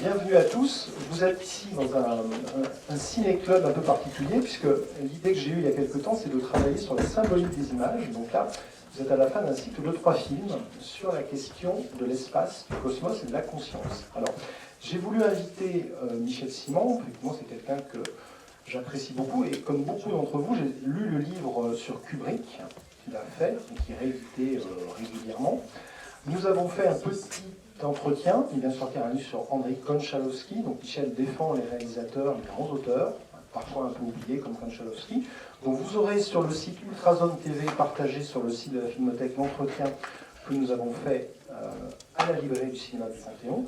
bienvenue à tous. Vous êtes ici dans un ciné-club un peu particulier, puisque l'idée que j'ai eue il y a quelques temps, c'est de travailler sur la symbolique des images. Donc là, vous êtes à la fin d'un cycle de 3 films sur la question de l'espace, du cosmos et de la conscience. Alors, j'ai voulu inviter Michel Simon. Effectivement, c'est quelqu'un que j'apprécie beaucoup, et comme beaucoup d'entre vous, j'ai lu le livre sur Kubrick qu'il a fait, et qui est réédité régulièrement. Nous avons fait un petit entretien. Il vient de sortir un livre sur Andrei Konchalovsky. Donc Michel défend les réalisateurs, les grands auteurs, parfois un peu oubliés comme Konchalovsky. Donc vous aurez sur le site Ultrazone TV, partagé sur le site de la Filmothèque, l'entretien que nous avons fait à la librairie du cinéma du Panthéon.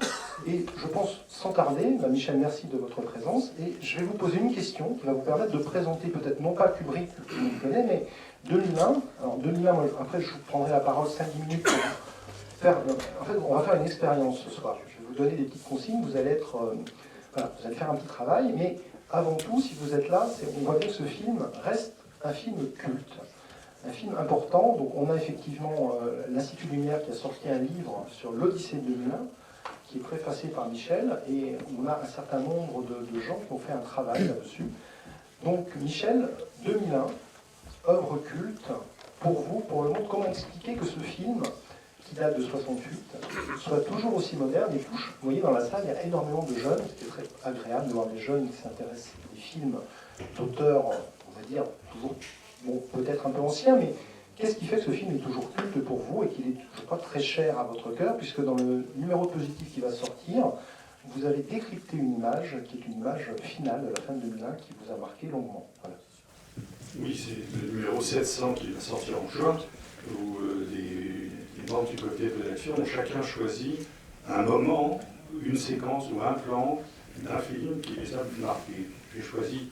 Et je pense, sans tarder, Michel, merci de votre présence. Et je vais vous poser une question qui va vous permettre de présenter peut-être non pas Kubrick, que vous connaissez, mais 2001. Alors 2001, moi, après je vous prendrai la parole 5-10 minutes pour en fait, on va faire une expérience ce soir. Je vais vous donner des petites consignes, vous allez voilà, vous allez faire un petit travail, mais avant tout, si vous êtes là, on voit bien que ce film reste un film culte, un film important. Donc on a effectivement l'Institut Lumière qui a sorti un livre sur l'Odyssée de 2001, qui est préfacé par Michel, et on a un certain nombre de gens qui ont fait un travail là-dessus. Donc Michel, 2001, œuvre culte, pour vous, pour le monde, comment expliquer que ce film, qui date de 68, soit toujours aussi moderne et touche. Vous voyez, dans la salle, il y a énormément de jeunes. C'était très agréable de voir des jeunes qui s'intéressent à des films d'auteurs, on va dire, toujours, bon, peut-être un peu anciens, mais qu'est-ce qui fait que ce film est toujours culte pour vous et qu'il est, je crois, très cher à votre cœur, puisque dans le numéro positif qui va sortir, vous avez décrypté une image qui est une image finale de la fin de 2001 qui vous a marqué longuement. Voilà. Oui, c'est le numéro 700 qui va sortir en juin, où les membres du comité de rédaction ont chacun choisi un moment, une séquence ou un plan d'un film qui les a marqués. J'ai choisi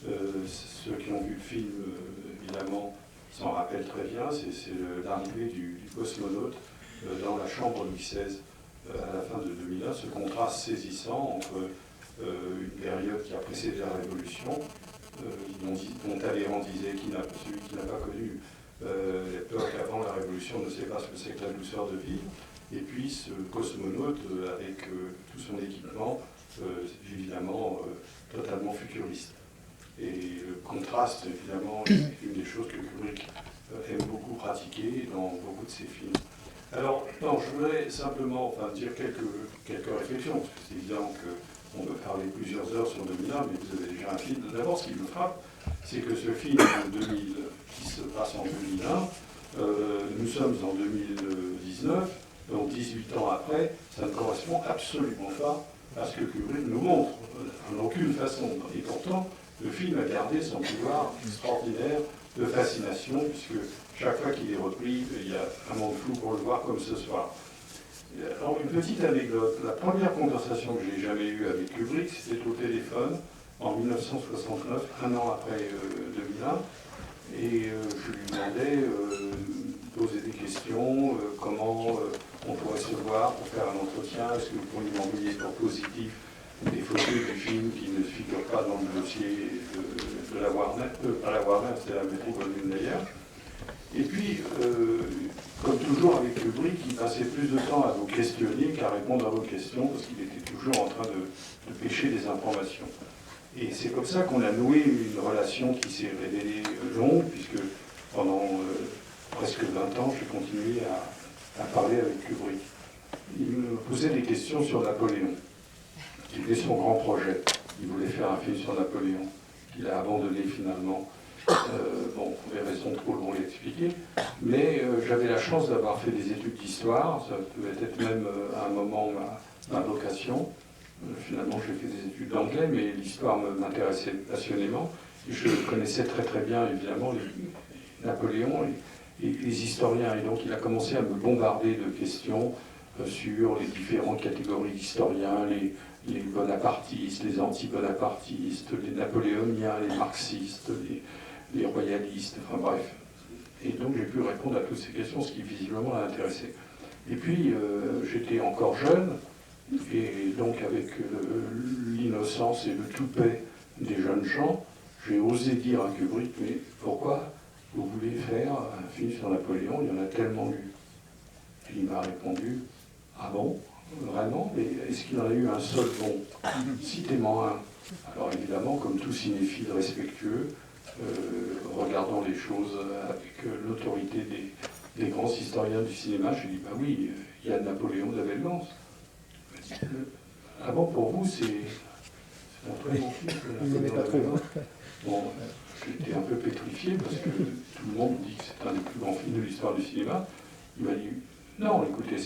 ceux qui ont vu le film, évidemment, s'en rappellent très bien, c'est l'arrivée du cosmonaute dans la chambre Louis XVI à la fin de 2001, ce contraste saisissant entre une période qui a précédé la Révolution, dont Talleyrand disait qu'il n'a pas connu l'époque avant la Révolution ne sait pas ce que c'est que la douceur de vivre, et puis ce cosmonaute avec tout son équipement, évidemment totalement futuriste. Et le contraste, évidemment, est une des choses que Kubrick aime beaucoup pratiquer dans beaucoup de ses films. Alors, non, je voudrais simplement dire quelques réflexions, parce que c'est évident qu'on peut parler plusieurs heures sur 2001, mais vous avez déjà un film. D'abord, ce qui me frappe, c'est que ce film de 2000, qui se passe en 2001, nous sommes en 2019, donc 18 ans après, ça ne correspond absolument pas à ce que Kubrick nous montre, en aucune façon. Et pourtant, le film a gardé son pouvoir extraordinaire de fascination, puisque chaque fois qu'il est repris, il y a un monde flou pour le voir comme ce soir. Alors, une petite anecdote. La première conversation que j'ai jamais eue avec Kubrick, c'était au téléphone, en 1969, un an après 2001, et je lui demandais de poser des questions, comment on pourrait se voir pour faire un entretien, est-ce que vous pourriez m'envoyer pour positif des photos du film qui ne figurent pas dans le dossier de la Warner, pas la Warner, c'était la Metro-Goldwyn d'ailleurs. Et puis, comme toujours avec Kubrick, il passait plus de temps à vous questionner qu'à répondre à vos questions, parce qu'il était toujours en train de pêcher des informations. Et c'est comme ça qu'on a noué une relation qui s'est révélée longue, puisque pendant presque 20 ans, j'ai continué à parler avec Kubrick. Il me posait des questions sur Napoléon, qui était son grand projet. Il voulait faire un film sur Napoléon, qu'il a abandonné finalement. Bon, pour des raisons trop longues à expliquer, mais j'avais la chance d'avoir fait des études d'histoire, ça devait être même à un moment ma vocation. Finalement, j'ai fait des études d'anglais, mais l'histoire m'intéressait passionnément. Je connaissais très très bien, évidemment, Napoléon et les historiens, et donc il a commencé à me bombarder de questions sur les différentes catégories d'historiens, les bonapartistes, les anti-bonapartistes, les napoléoniens, les marxistes, les royalistes, enfin bref. Et donc j'ai pu répondre à toutes ces questions, ce qui visiblement l'a intéressé. Et puis j'étais encore jeune, et donc avec l'innocence et le toupet des jeunes gens, j'ai osé dire à Kubrick, mais pourquoi vous voulez faire un film sur Napoléon, il y en a tellement eu. Et il m'a répondu, ah bon, vraiment, mais est-ce qu'il en a eu un seul bon? Citez-moi un. Alors évidemment, comme tout cinéphile respectueux, regardant les choses avec l'autorité des grands historiens du cinéma, je dis, bah oui, il y a Napoléon de la Belgance. Ah bon, pour vous, c'est un très bon film. Il n'aimait pas trop. Bon, j'étais un peu pétrifié parce que tout le monde dit que c'est un des plus grands films de l'histoire du cinéma. Il m'a dit, non, écoutez,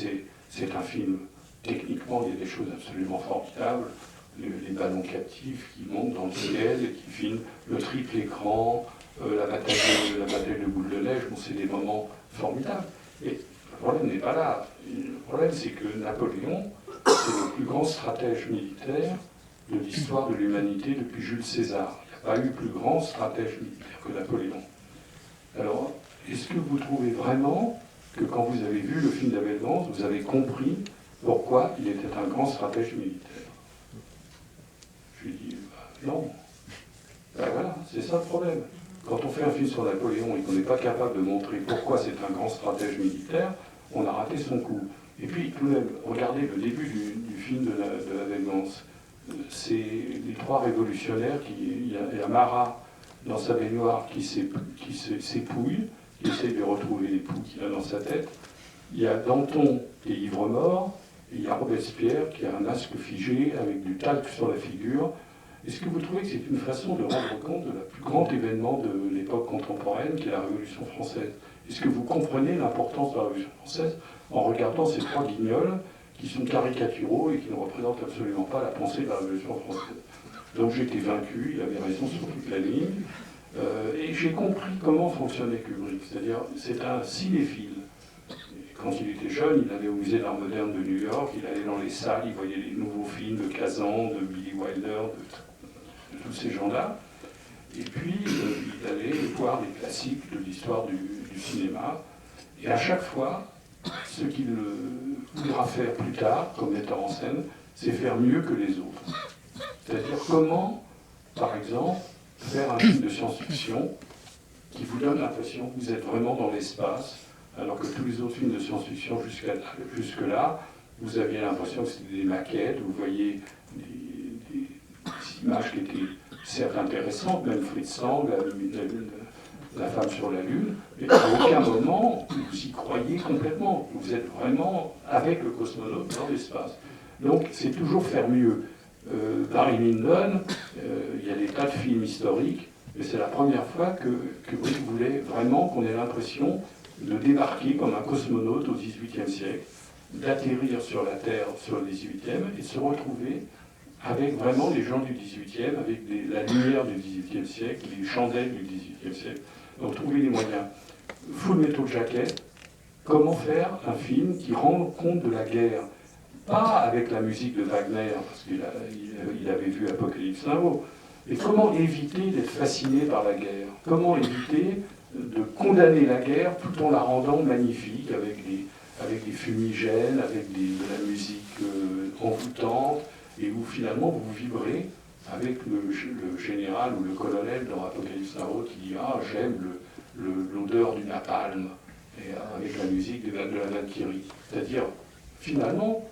c'est un film, techniquement, il y a des choses absolument formidables. Les ballons captifs qui montent dans le ciel et qui filment le triple écran, la bataille de boule de neige, bon, c'est des moments formidables. Et le problème n'est pas là. Le problème, c'est que Napoléon, c'est le plus grand stratège militaire de l'histoire de l'humanité depuis Jules César. Il n'y a pas eu plus grand stratège militaire que Napoléon. Alors, est-ce que vous trouvez vraiment que quand vous avez vu le film d'Abel Gance, vous avez compris pourquoi il était un grand stratège militaire? Je lui dis, non. Ben voilà, c'est ça le problème. Quand on fait un film sur Napoléon et qu'on n'est pas capable de montrer pourquoi c'est un grand stratège militaire, on a raté son coup. Et puis, tout de même, regardez le début du film de la Gance. C'est les trois révolutionnaires, il y a Marat dans sa baignoire qui s'épouille, qui essaye de retrouver l'époux qu'il a dans sa tête. Il y a Danton qui est ivre-mort, et il y a Robespierre qui a un masque figé avec du talc sur la figure. Est-ce que vous trouvez que c'est une façon de rendre compte de la plus grand événement de l'époque contemporaine, qui est la Révolution française? Est-ce que vous comprenez l'importance de la Révolution française en regardant ces trois guignols qui sont caricaturaux et qui ne représentent absolument pas la pensée de la Révolution française? Donc j'étais vaincu, il avait raison sur toute la ligne, et j'ai compris comment fonctionnait Kubrick. C'est-à-dire, c'est un cinéphile. Quand il était jeune, il allait au musée d'art moderne de New York, il allait dans les salles, il voyait les nouveaux films de Kazan, de Billy Wilder, de tous ces gens-là. Et puis, il allait voir les classiques de l'histoire du cinéma. Et à chaque fois, ce qu'il voudra faire plus tard, comme metteur en scène, c'est faire mieux que les autres. C'est-à-dire comment, par exemple, faire un film de science-fiction qui vous donne l'impression que vous êtes vraiment dans l'espace, alors que tous les autres films de science-fiction jusque-là, vous aviez l'impression que c'était des maquettes, vous voyez des images qui étaient certes intéressantes, même Fritz Lang, la femme sur la Lune, mais à aucun moment vous y croyez complètement. Vous êtes vraiment avec le cosmonaute dans l'espace. Donc c'est toujours faire mieux. Barry Lyndon, il y a des tas de films historiques, mais c'est la première fois que vous voulez vraiment qu'on ait l'impression de débarquer comme un cosmonaute au XVIIIe siècle, d'atterrir sur la Terre sur le XVIIIe et de se retrouver avec vraiment les gens du XVIIIe, avec la lumière du XVIIIe siècle, les chandelles du XVIIIe siècle. Donc trouver les moyens. Full Metal Jacket, comment faire un film qui rend compte de la guerre? Pas avec la musique de Wagner, parce qu'il avait vu Apocalypse Now, mais comment éviter d'être fasciné par la guerre? Comment éviter de condamner la guerre tout en la rendant magnifique, avec des fumigènes, avec de la musique envoûtante, et où finalement vous vibrez avec le général ou le colonel dans Apocalypse Now qui dit « Ah, j'aime l'odeur du napalm », et avec la musique de la Valkyrie. C'est-à-dire, finalement,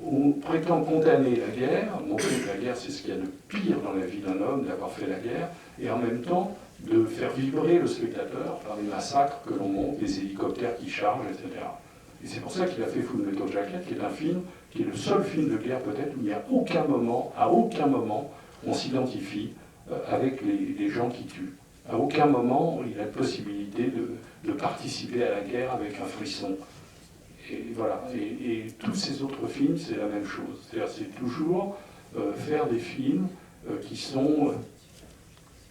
on prétend condamner la guerre, montrer que la guerre c'est ce qu'il y a de pire dans la vie d'un homme, d'avoir fait la guerre, et en même temps de faire vibrer le spectateur par les massacres que l'on monte, les hélicoptères qui chargent, etc. Et c'est pour ça qu'il a fait Full Metal Jacket, qui est un film, qui est le seul film de guerre peut-être où il n'y a à aucun moment, on s'identifie avec les gens qui tuent. À aucun moment, il a la possibilité de participer à la guerre avec un frisson. Et voilà. Et tous ces autres films, c'est la même chose. C'est-à-dire, c'est toujours faire des films qui sont,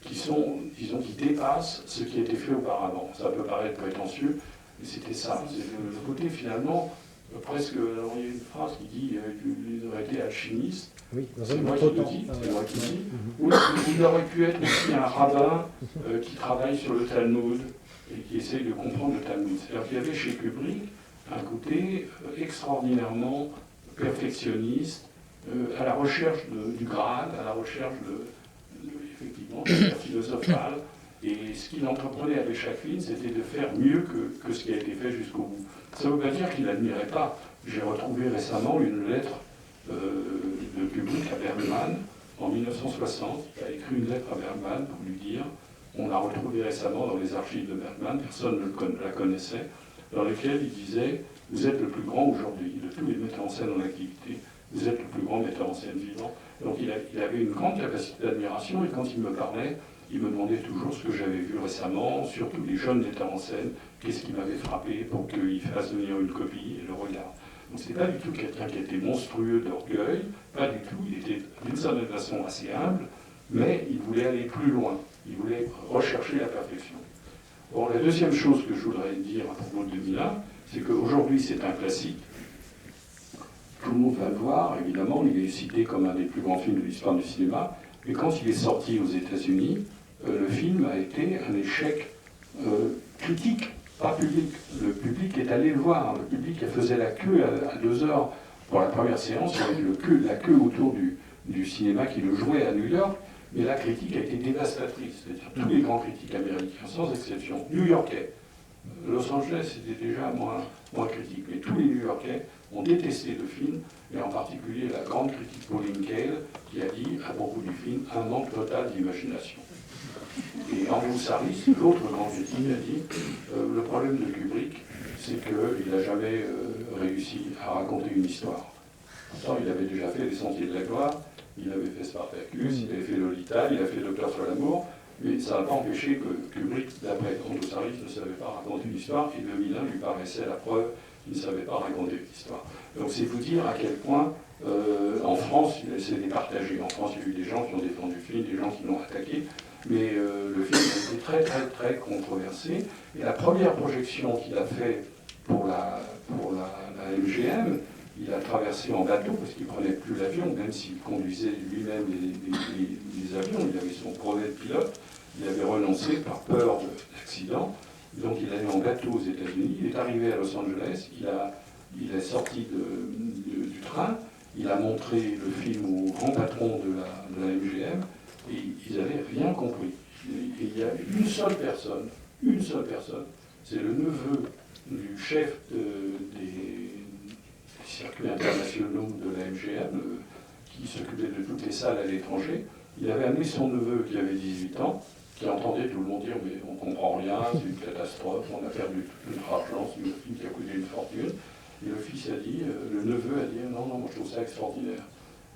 disons, qui dépassent ce qui a été fait auparavant. Ça peut paraître prétentieux, mais c'était ça. C'est le côté, finalement, presque... Alors, il y a une phrase qui dit il aurait été alchimiste. Oui, c'est moi qui le dis, c'est moi qui le dis. Ou il aurait pu être aussi un rabbin qui travaille sur le Talmud et qui essaye de comprendre le Talmud. C'est-à-dire qu'il y avait chez Kubrick un côté extraordinairement perfectionniste, à la recherche du Graal, à la recherche effectivement, de la philosophale, Et ce qu'il entreprenait avec chaque film, c'était de faire mieux que ce qui a été fait jusqu'au bout. Ça ne veut pas dire qu'il n'admirait pas. J'ai retrouvé récemment une lettre de Kubrick à Bergman en 1960. Il a écrit une lettre à Bergman pour lui dire, on l'a retrouvé récemment dans les archives de Bergman, personne ne la connaissait, dans lesquelles il disait, vous êtes le plus grand aujourd'hui de tous les metteurs en scène en activité, vous êtes le plus grand metteur en scène vivant. Donc il avait une grande capacité d'admiration, et quand il me parlait, il me demandait toujours ce que j'avais vu récemment, surtout les jeunes metteurs en scène, qu'est-ce qui m'avait frappé pour qu'il fasse venir une copie et le regarde. Donc c'est pas du tout quelqu'un qui était monstrueux d'orgueil, pas du tout, il était d'une certaine façon assez humble, mais il voulait aller plus loin, il voulait rechercher la perfection. Bon, la deuxième chose que je voudrais dire à propos de 2001, c'est qu'aujourd'hui c'est un classique. Tout le monde va le voir, évidemment, il est cité comme un des plus grands films de l'histoire du cinéma, mais quand il est sorti aux États-Unis, le film a été un échec critique, pas public. Le public est allé le voir, le public faisait la queue à 2 heures pour la première séance, avec la queue autour du cinéma qui le jouait à New York, mais la critique a été dévastatrice, c'est-à-dire tous les grands critiques américains, sans exception, new-yorkais. Los Angeles était déjà moins critique, mais tous les New-Yorkais ont détesté le film, et en particulier la grande critique Pauline Kael, qui a dit à propos du film un manque total d'imagination. Et Andrew Sarris, l'autre grand critique, a dit le problème de Kubrick, c'est qu'il n'a jamais réussi à raconter une histoire. Pourtant, il avait déjà fait Les Sentiers de la Gloire, il avait fait Spartacus, il avait fait Lolita, il a fait Docteur sur l'amour, mais ça n'a pas empêché que Kubrick, d'après Andrew Sarris, ne savait pas raconter une histoire, et 2001 lui paraissait la preuve qu'il ne savait pas raconter une histoire. Donc c'est vous dire à quel point, en France, c'est départagé. En France, il y a eu des gens qui ont défendu le film, des gens qui l'ont attaqué, mais le film a été très, très, très controversé. Et la première projection qu'il a fait pour la MGM, il a traversé en bateau, parce qu'il ne prenait plus l'avion, même s'il conduisait lui-même les avions, il avait son brevet de pilote, il avait renoncé par peur d'accident. Donc il allait en bateau aux États-Unis, il est arrivé à Los Angeles, il est sorti du train, il a montré le film au grand patron de la MGM, et ils n'avaient rien compris. Et il y a une seule personne, c'est le neveu du chef des circuits internationaux de la MGM, qui s'occupait de toutes les salles à l'étranger. Il avait amené son neveu qui avait 18 ans, qui entendait tout le monde dire mais on ne comprend rien, c'est une catastrophe, on a perdu tout notre argent, c'est une film qui a coûté une fortune. Et le fils a dit, le neveu a dit non, moi je trouve ça extraordinaire.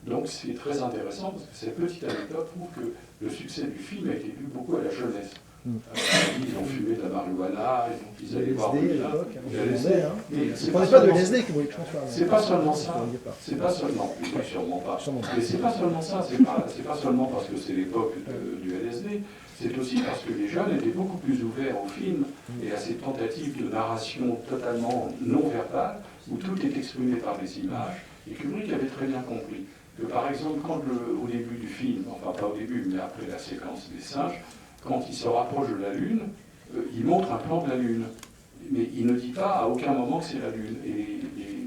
Donc c'est très intéressant parce que cette petite anecdote prouve que le succès du film a été dû beaucoup à la jeunesse. Ils ont fumé de la marijuana, et donc ils allaient voir le LSD. C'est pas de LSD qui voulait que c'est pas seulement ça, c'est pas seulement, sûrement pas, mais c'est pas seulement ça, c'est pas seulement parce que c'est l'époque du LSD, c'est aussi parce que les jeunes étaient beaucoup plus ouverts au film et à ces tentatives de narration totalement non verbale, où tout est exprimé par des images, et Kubrick avait très bien compris que par exemple, quand au début du film, enfin pas au début, mais après la séquence des singes, quand il se rapproche de la Lune, il montre un plan de la Lune. Mais il ne dit pas à aucun moment que c'est la Lune. Et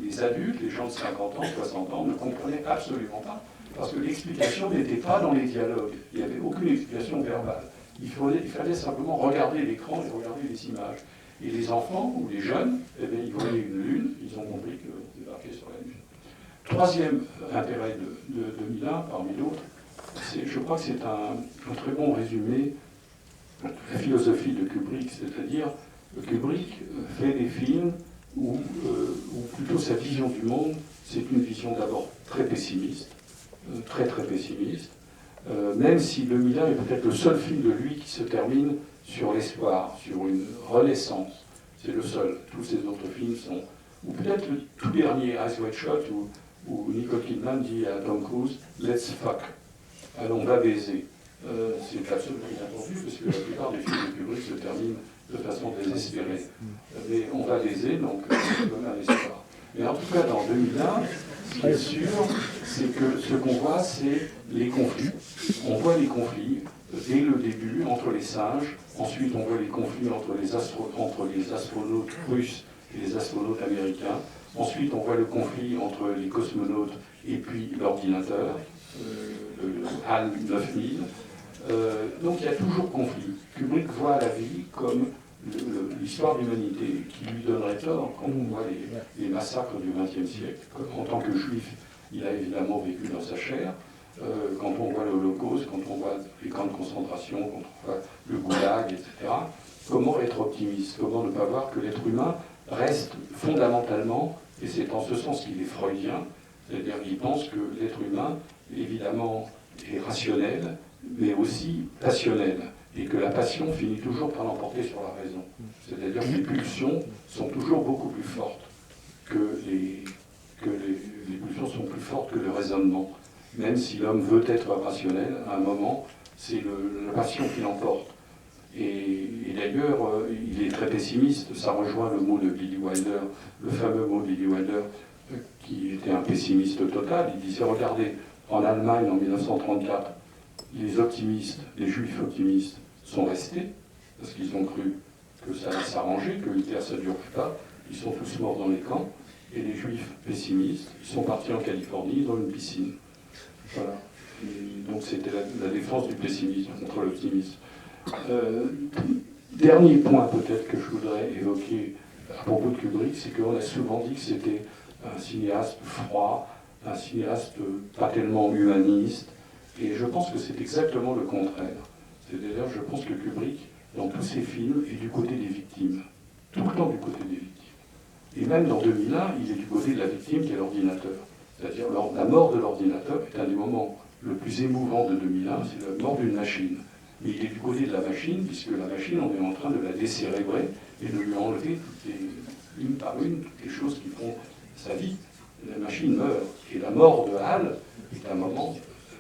les adultes, les gens de 50 ans, 60 ans, ne comprenaient absolument pas. Parce que l'explication n'était pas dans les dialogues. Il n'y avait aucune explication verbale. Il fallait simplement regarder l'écran et regarder les images. Et les enfants ou les jeunes, eh bien, ils voyaient une Lune, ils ont compris que c'était marqué sur la Lune. Troisième intérêt de 2001, parmi d'autres, je crois que c'est un très bon résumé de la philosophie de Kubrick, c'est-à-dire que Kubrick fait des films où plutôt sa vision du monde, c'est une vision d'abord très pessimiste, très très pessimiste, même si 2001 est peut-être le seul film de lui qui se termine sur l'espoir, sur une renaissance. C'est le seul. Tous ces autres films sont... Ou peut-être le tout dernier, Eyes Wide Shut, où Nicole Kidman dit à Tom Cruise « Let's fuck ». Alors on va baiser. C'est absolument inattendu parce que la plupart des films de Kubrick se terminent de façon désespérée. Mais on va baiser, donc c'est comme un espoir. Mais en tout cas, dans 2001, ce qui est sûr, c'est que ce qu'on voit, c'est les conflits. On voit les conflits dès le début entre les singes. Ensuite, on voit les conflits entre les astronautes russes et les astronautes américains. Ensuite, on voit le conflit entre les cosmonautes et puis l'ordinateur, le HAL 9000. Donc il y a toujours conflit. Kubrick voit la vie comme l'histoire de l'humanité, qui lui donnerait tort quand on voit les massacres du XXe siècle. En tant que juif, il a évidemment vécu dans sa chair. Quand on voit l'Holocauste, quand on voit les camps de concentration, quand on voit le goulag, etc., comment être optimiste? Comment ne pas voir que l'être humain reste fondamentalement, et c'est en ce sens qu'il est freudien, c'est-à-dire qu'il pense que l'être humain, évidemment, est rationnel, mais aussi passionnel, et que la passion finit toujours par l'emporter sur la raison. C'est-à-dire que les pulsions sont toujours beaucoup plus fortes que les pulsions sont plus fortes que le raisonnement. Même si l'homme veut être rationnel, à un moment, c'est la passion qui l'emporte. Et d'ailleurs, il est très pessimiste, ça rejoint le mot de Billy Wilder, le fameux mot de Billy Wilder, qui était un pessimiste total. Il disait, regardez, en Allemagne, en 1934, les optimistes, les juifs optimistes, sont restés, parce qu'ils ont cru que ça allait s'arranger, que Hitler ça ne durerait pas. Ils sont tous morts dans les camps. Et les juifs pessimistes, ils sont partis en Californie dans une piscine. Voilà. Et donc c'était la défense du pessimisme contre l'optimisme. Dernier point peut-être que je voudrais évoquer à propos de Kubrick, c'est qu'on a souvent dit que c'était un cinéaste froid, un cinéaste pas tellement humaniste, et je pense que c'est exactement le contraire. C'est-à-dire, je pense que Kubrick, dans tous ses films, est du côté des victimes, tout le temps du côté des victimes. Et même dans 2001, il est du côté de la victime qui est l'ordinateur. C'est-à-dire, la mort de l'ordinateur est un des moments le plus émouvant de 2001, c'est la mort d'une machine. Mais il est du côté de la machine, puisque la machine, on est en train de la décérébrer et de lui enlever une par une, toutes les choses qui font sa vie. La machine meurt. Et la mort de Hal est un moment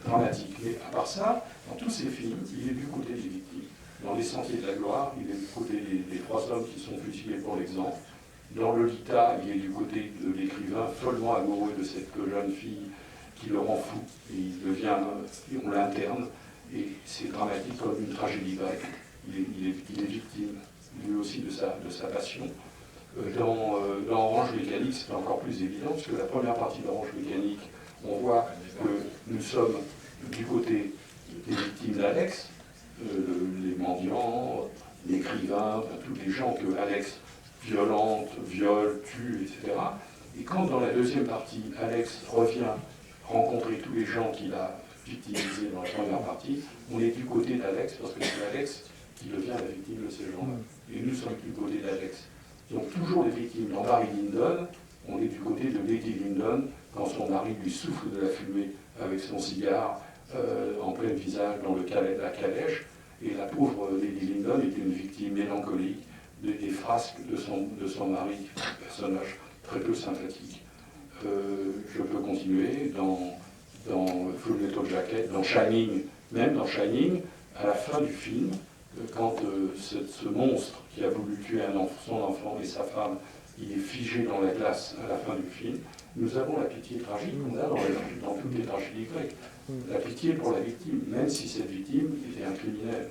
dramatique. Mais à part ça, dans tous ses films, il est du côté des victimes. Dans Les Sentiers de la Gloire, il est du côté des trois hommes qui sont fusillés pour l'exemple. Dans Lolita, il est du côté de l'écrivain follement amoureux de cette jeune fille qui le rend fou. Et il devient, on l'interne, et c'est dramatique comme une tragédie grecque. Il est victime, lui aussi, de sa passion. Dans Orange Mécanique, c'est encore plus évident, parce que la première partie d'Orange Mécanique, on voit que nous sommes du côté des victimes d'Alex, les mendiants, l'écrivain, tous les gens que Alex violente, viole, tue, etc. Et quand dans la deuxième partie, Alex revient rencontrer tous les gens qu'il a victimisés dans la première partie, on est du côté d'Alex, parce que c'est Alex qui devient la victime de ces gens-là. Et nous sommes du côté d'Alex. Donc toujours les victimes. Dans Barry Lyndon, on est du côté de Lady Lyndon, quand son mari lui souffle de la fumée avec son cigare en plein visage dans la calèche. Et la pauvre Lady Lyndon est une victime mélancolique des frasques de son mari, personnage très peu sympathique. Je peux continuer dans Full Metal Jacket, dans Shining, même dans Shining, à la fin du film, quand ce monstre qui a voulu tuer son enfant et sa femme, il est figé dans la glace à la fin du film, nous avons la pitié tragique qu'on a dans toutes les tragédies grecques. La pitié pour la victime, même si cette victime était un criminel.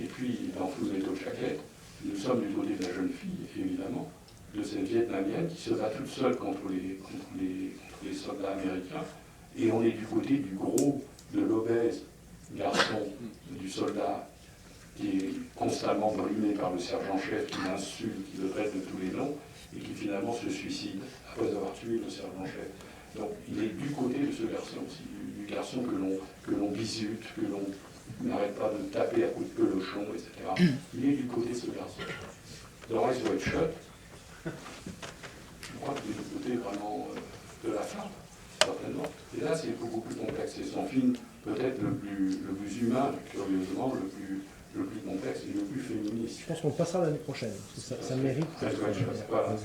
Et puis, dans Full Metal Jacket, nous sommes du côté de la jeune fille, évidemment, de cette Vietnamienne qui se bat toute seule contre les soldats américains, et on est du côté du gros, de l'obèse garçon, du soldat qui est constamment brimé par le sergent-chef, qui l'insulte, qui le traite de tous les noms, et qui finalement se suicide après avoir tué le sergent-chef. Donc il est du côté de ce garçon aussi, du garçon que l'on bisute, que l'on n'arrête pas de taper à coups de pelochon, etc. Il est du côté de ce garçon. Dans Eyes Wide Shut, je crois qu'il est du côté vraiment de la femme, certainement. Et là, c'est beaucoup plus complexe. C'est son film peut-être le plus humain, curieusement, le plus complexe et le plus féministe. Je pense qu'on passera l'année prochaine, parce que ça mérite. Voilà.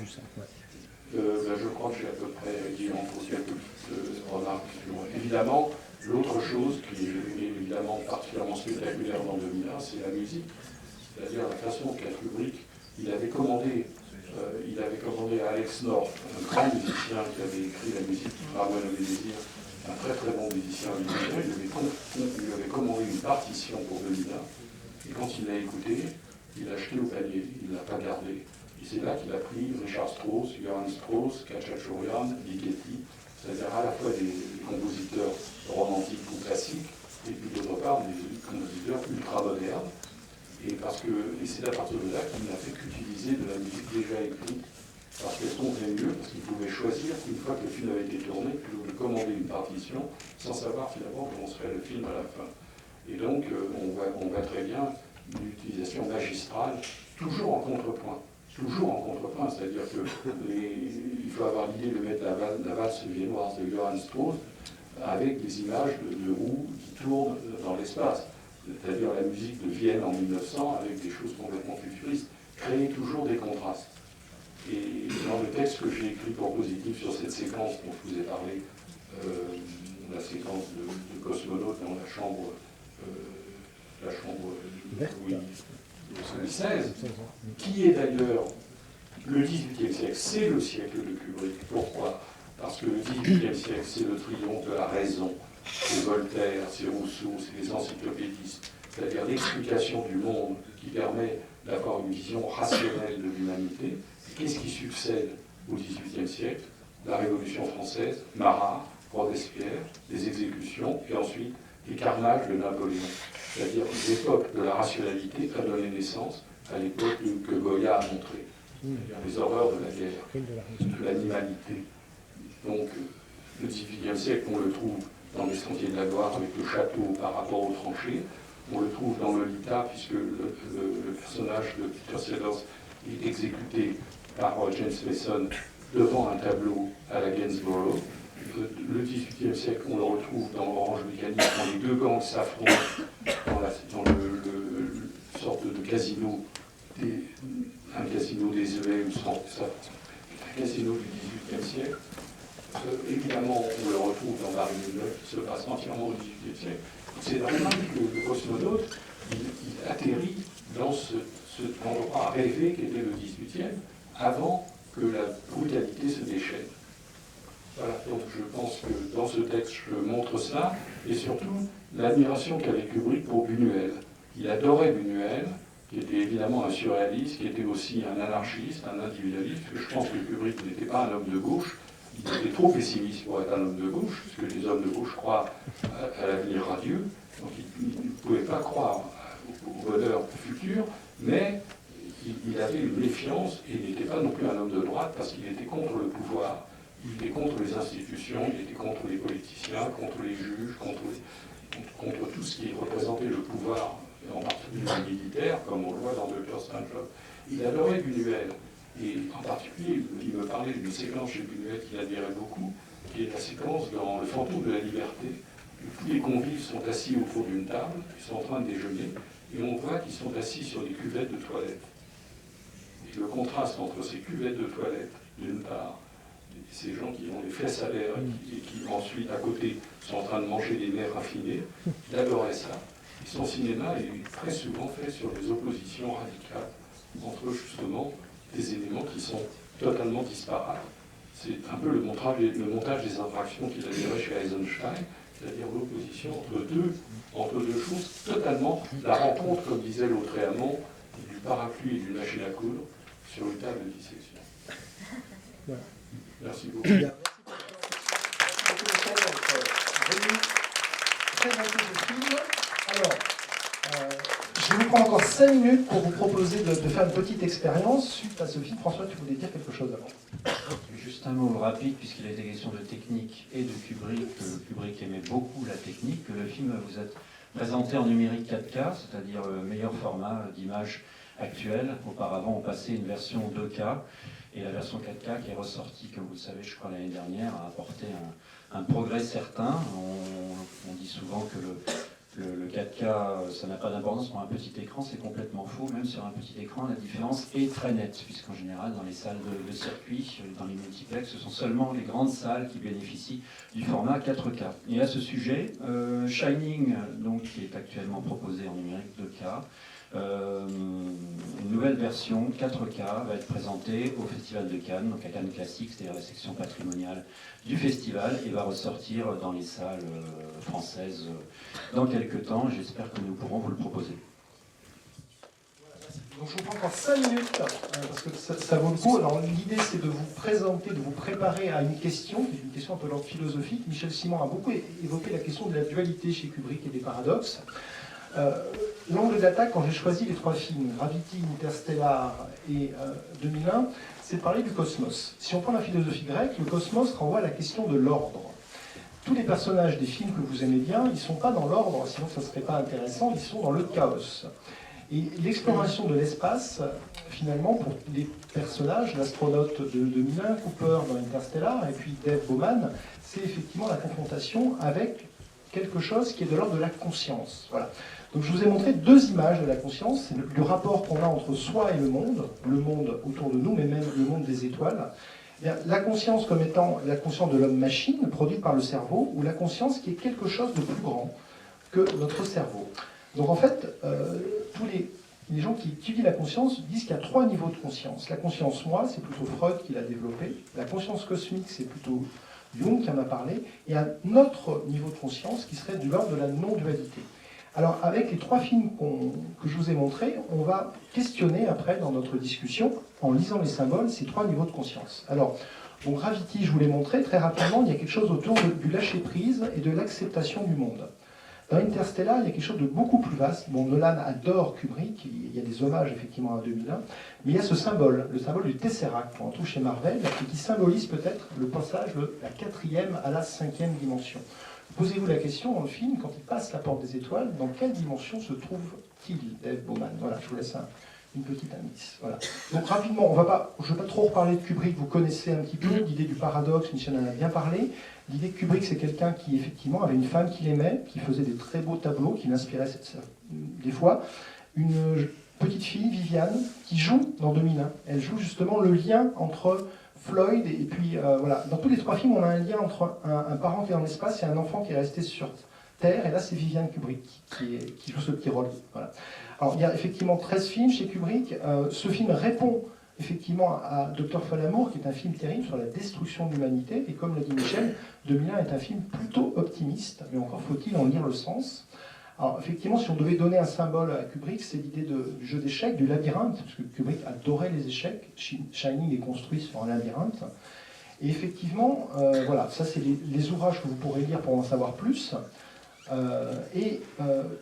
Je crois que j'ai à peu près dit en pour quelques petites remarques. Évidemment, l'autre chose qui est évidemment particulièrement spectaculaire dans 2001, c'est la musique. C'est-à-dire la façon dont Kubrick, il avait commandé à Alex North, un grand musicien qui avait écrit la musique qui Ramène le désir, un très très bon musicien américain, il lui avait commandé une partition pour 2001, et quand il l'a écouté, il l'a jeté au panier, il ne l'a pas gardé. Et c'est là qu'il a pris Richard Strauss, Johann Strauss, Khachaturian, Ligeti, c'est-à-dire à la fois des compositeurs romantiques ou classiques, et puis d'autre part des compositeurs ultra-modernes. Et c'est à partir de là qu'il n'a fait qu'utiliser de la musique déjà écrite, parce qu'elle tombait mieux, parce qu'il pouvait choisir, une fois que le film avait été tourné, plutôt que de commander une partition, sans savoir finalement comment serait le film à la fin. Et donc, on voit très bien l'utilisation magistrale, toujours en contrepoint. Toujours en contrepoint, c'est-à-dire qu'il faut avoir l'idée de mettre la valse viennoise de Johann Strauss avec des images de roues qui tournent dans l'espace. C'est-à-dire la musique de Vienne en 1900 avec des choses complètement futuristes, créer toujours des contrastes. Et dans le texte que j'ai écrit pour Positif sur cette séquence dont je vous ai parlé, la séquence de cosmonautes dans la chambre Louis XVI, qui est d'ailleurs le XVIIIe siècle, c'est le siècle de Kubrick. Pourquoi? Parce que le XVIIIe siècle, c'est le triomphe de la raison. C'est Voltaire, c'est Rousseau, c'est les encyclopédistes, c'est-à-dire l'explication du monde qui permet d'avoir une vision rationnelle de l'humanité. Qu'est-ce qui succède au XVIIIe siècle? La Révolution française, Marat, Robespierre, les exécutions, et ensuite les carnages de Napoléon. C'est-à-dire l'époque de la rationalité a donné naissance à l'époque que Goya a montrée. C'est-à-dire les horreurs de la guerre, de l'animalité. Donc le XVIIIe siècle, on le trouve dans les Sentiers de la Gloire avec le château par rapport aux tranchées. On le trouve dans Lolita, puisque le personnage de Peter Sellers est exécuté par James Mason devant un tableau à la Gainsborough. Le XVIIIe siècle, on le retrouve dans Orange Mécanique, quand les deux gangs s'affrontent dans le sorte de casino, un casino désuet, un casino du XVIIIe siècle. Évidemment, on le retrouve dans Marie Neuf, qui se passe entièrement au XVIIIe siècle. C'est normal que le cosmonaute, il atterrit dans cet endroit rêvé qu'était le XVIIIe, avant que la brutalité se déchaîne. Voilà, donc je pense que dans ce texte, je montre cela, et surtout l'admiration qu'avait Kubrick pour Buñuel. Il adorait Buñuel, qui était évidemment un surréaliste, qui était aussi un anarchiste, un individualiste. Je pense que Kubrick n'était pas un homme de gauche, il était trop pessimiste pour être un homme de gauche, puisque les hommes de gauche croient à l'avenir radieux, donc il ne pouvait pas croire au bonheur futur, mais il avait une méfiance, et il n'était pas non plus un homme de droite, parce qu'il était contre le pouvoir. Il était contre les institutions, il était contre les politiciens, contre les juges, contre tout ce qui représentait le pouvoir, en particulier le militaire, comme on le voit dans Dr. Strangelove. Il adorait Buñuel, et en particulier, il me parlait d'une séquence chez Buñuel qu'il admirait beaucoup, qui est la séquence dans Le Fantôme de la Liberté, où tous les convives sont assis autour d'une table, ils sont en train de déjeuner, et on voit qu'ils sont assis sur des cuvettes de toilettes. Et le contraste entre ces cuvettes de toilettes, d'une part, ces gens qui ont les fesses à l'air et qui ensuite, à côté, sont en train de manger des mers raffinées, il adorait ça. Et son cinéma est très souvent fait sur des oppositions radicales entre, justement, des éléments qui sont totalement disparates. C'est un peu le montage des interactions qu'il admirait chez Eisenstein, c'est-à-dire l'opposition entre deux choses totalement, la rencontre, comme disait Lautréamont, du parapluie et d'une machine à coudre sur une table de dissection. Voilà. Merci beaucoup. Merci beaucoup, Michel, d'être venu présenter ce film. Alors, je vais vous prendre encore 5 minutes pour vous proposer de faire une petite expérience suite à ce film. François, tu voulais dire quelque chose avant? Juste un mot rapide, puisqu'il a été question de technique et de Kubrick, que Kubrick aimait beaucoup la technique, que le film vous a présenté en numérique 4K, c'est-à-dire le meilleur format d'image actuel. Auparavant, on passait une version 2K, et la version 4K qui est ressortie, comme vous le savez, je crois l'année dernière, a apporté un progrès certain. On dit souvent que le 4K, ça n'a pas d'importance pour un petit écran, c'est complètement faux. Même sur un petit écran, la différence est très nette, puisqu'en général, dans les salles de circuit, dans les multiplex, ce sont seulement les grandes salles qui bénéficient du format 4K. Et à ce sujet, Shining, donc, qui est actuellement proposé en numérique 2K, une nouvelle version 4K va être présentée au Festival de Cannes, donc à Cannes Classique, c'est-à-dire la section patrimoniale du festival, et va ressortir dans les salles françaises dans quelques temps. J'espère que nous pourrons vous le proposer. Donc je vous prends encore 5 minutes, parce que ça vaut le coup. Alors l'idée c'est de vous présenter, de vous préparer à une question, qui est une question un peu d'ordre philosophique. Michel Simon a beaucoup évoqué la question de la dualité chez Kubrick et des paradoxes. L'angle d'attaque, quand j'ai choisi les 3 films, Gravity, Interstellar et 2001, c'est de parler du cosmos. Si on prend la philosophie grecque, le cosmos renvoie à la question de l'ordre. Tous les personnages des films que vous aimez bien, ils ne sont pas dans l'ordre, sinon ça ne serait pas intéressant, ils sont dans le chaos. Et l'exploration de l'espace, finalement, pour les personnages, l'astronaute de 2001, Cooper dans Interstellar, et puis Dave Bowman, c'est effectivement la confrontation avec quelque chose qui est de l'ordre de la conscience. Voilà. Donc je vous ai montré 2 images de la conscience, c'est le rapport qu'on a entre soi et le monde autour de nous, mais même le monde des étoiles. Bien, la conscience comme étant la conscience de l'homme-machine, produite par le cerveau, ou la conscience qui est quelque chose de plus grand que notre cerveau. Donc en fait, tous les gens qui étudient la conscience disent qu'il y a 3 niveaux de conscience. La conscience moi, c'est plutôt Freud qui l'a développé. La conscience cosmique, c'est plutôt Jung qui en a parlé. Et un autre niveau de conscience qui serait de l'ordre de la non-dualité. Alors avec les 3 films que je vous ai montrés, on va questionner après dans notre discussion, en lisant les symboles, ces 3 niveaux de conscience. Alors, bon, Gravity, je vous l'ai montré, très rapidement, il y a quelque chose autour du lâcher-prise et de l'acceptation du monde. Dans Interstellar, il y a quelque chose de beaucoup plus vaste. Bon, Nolan adore Kubrick, il y a des hommages effectivement à 2001, mais il y a ce symbole, le symbole du Tesseract, qu'on trouve chez Marvel, et qui symbolise peut-être le passage de la 4e à la 5e dimension. Posez-vous la question dans le film, quand il passe la porte des étoiles, dans quelle dimension se trouve-t-il, Dave Bowman? Voilà, je vous laisse une petite indice. Voilà. Donc rapidement, je ne vais pas trop reparler de Kubrick, vous connaissez un petit peu l'idée du paradoxe, Michel en a bien parlé. L'idée de Kubrick, c'est quelqu'un qui effectivement avait une femme qu'il aimait, qui faisait des très beaux tableaux, qui l'inspirait des fois. Une petite fille, Viviane, qui joue dans 2001. Elle joue justement le lien entre Floyd et puis voilà. Dans tous les 3 films, on a un lien entre un parent qui est dans l'espace et un enfant qui est resté sur Terre. Et là, c'est Viviane Kubrick qui joue ce petit rôle. Voilà. Alors, il y a effectivement 13 films chez Kubrick. Ce film répond effectivement à Dr. Folamour, qui est un film terrible sur la destruction de l'humanité. Et comme l'a dit Michel, 2001 est un film plutôt optimiste, mais encore faut-il en lire le sens. Alors, effectivement, si on devait donner un symbole à Kubrick, c'est l'idée du jeu d'échecs, du labyrinthe, parce que Kubrick adorait les échecs. Shining est construit sur un labyrinthe. Et effectivement, voilà, ça c'est les ouvrages que vous pourrez lire pour en savoir plus.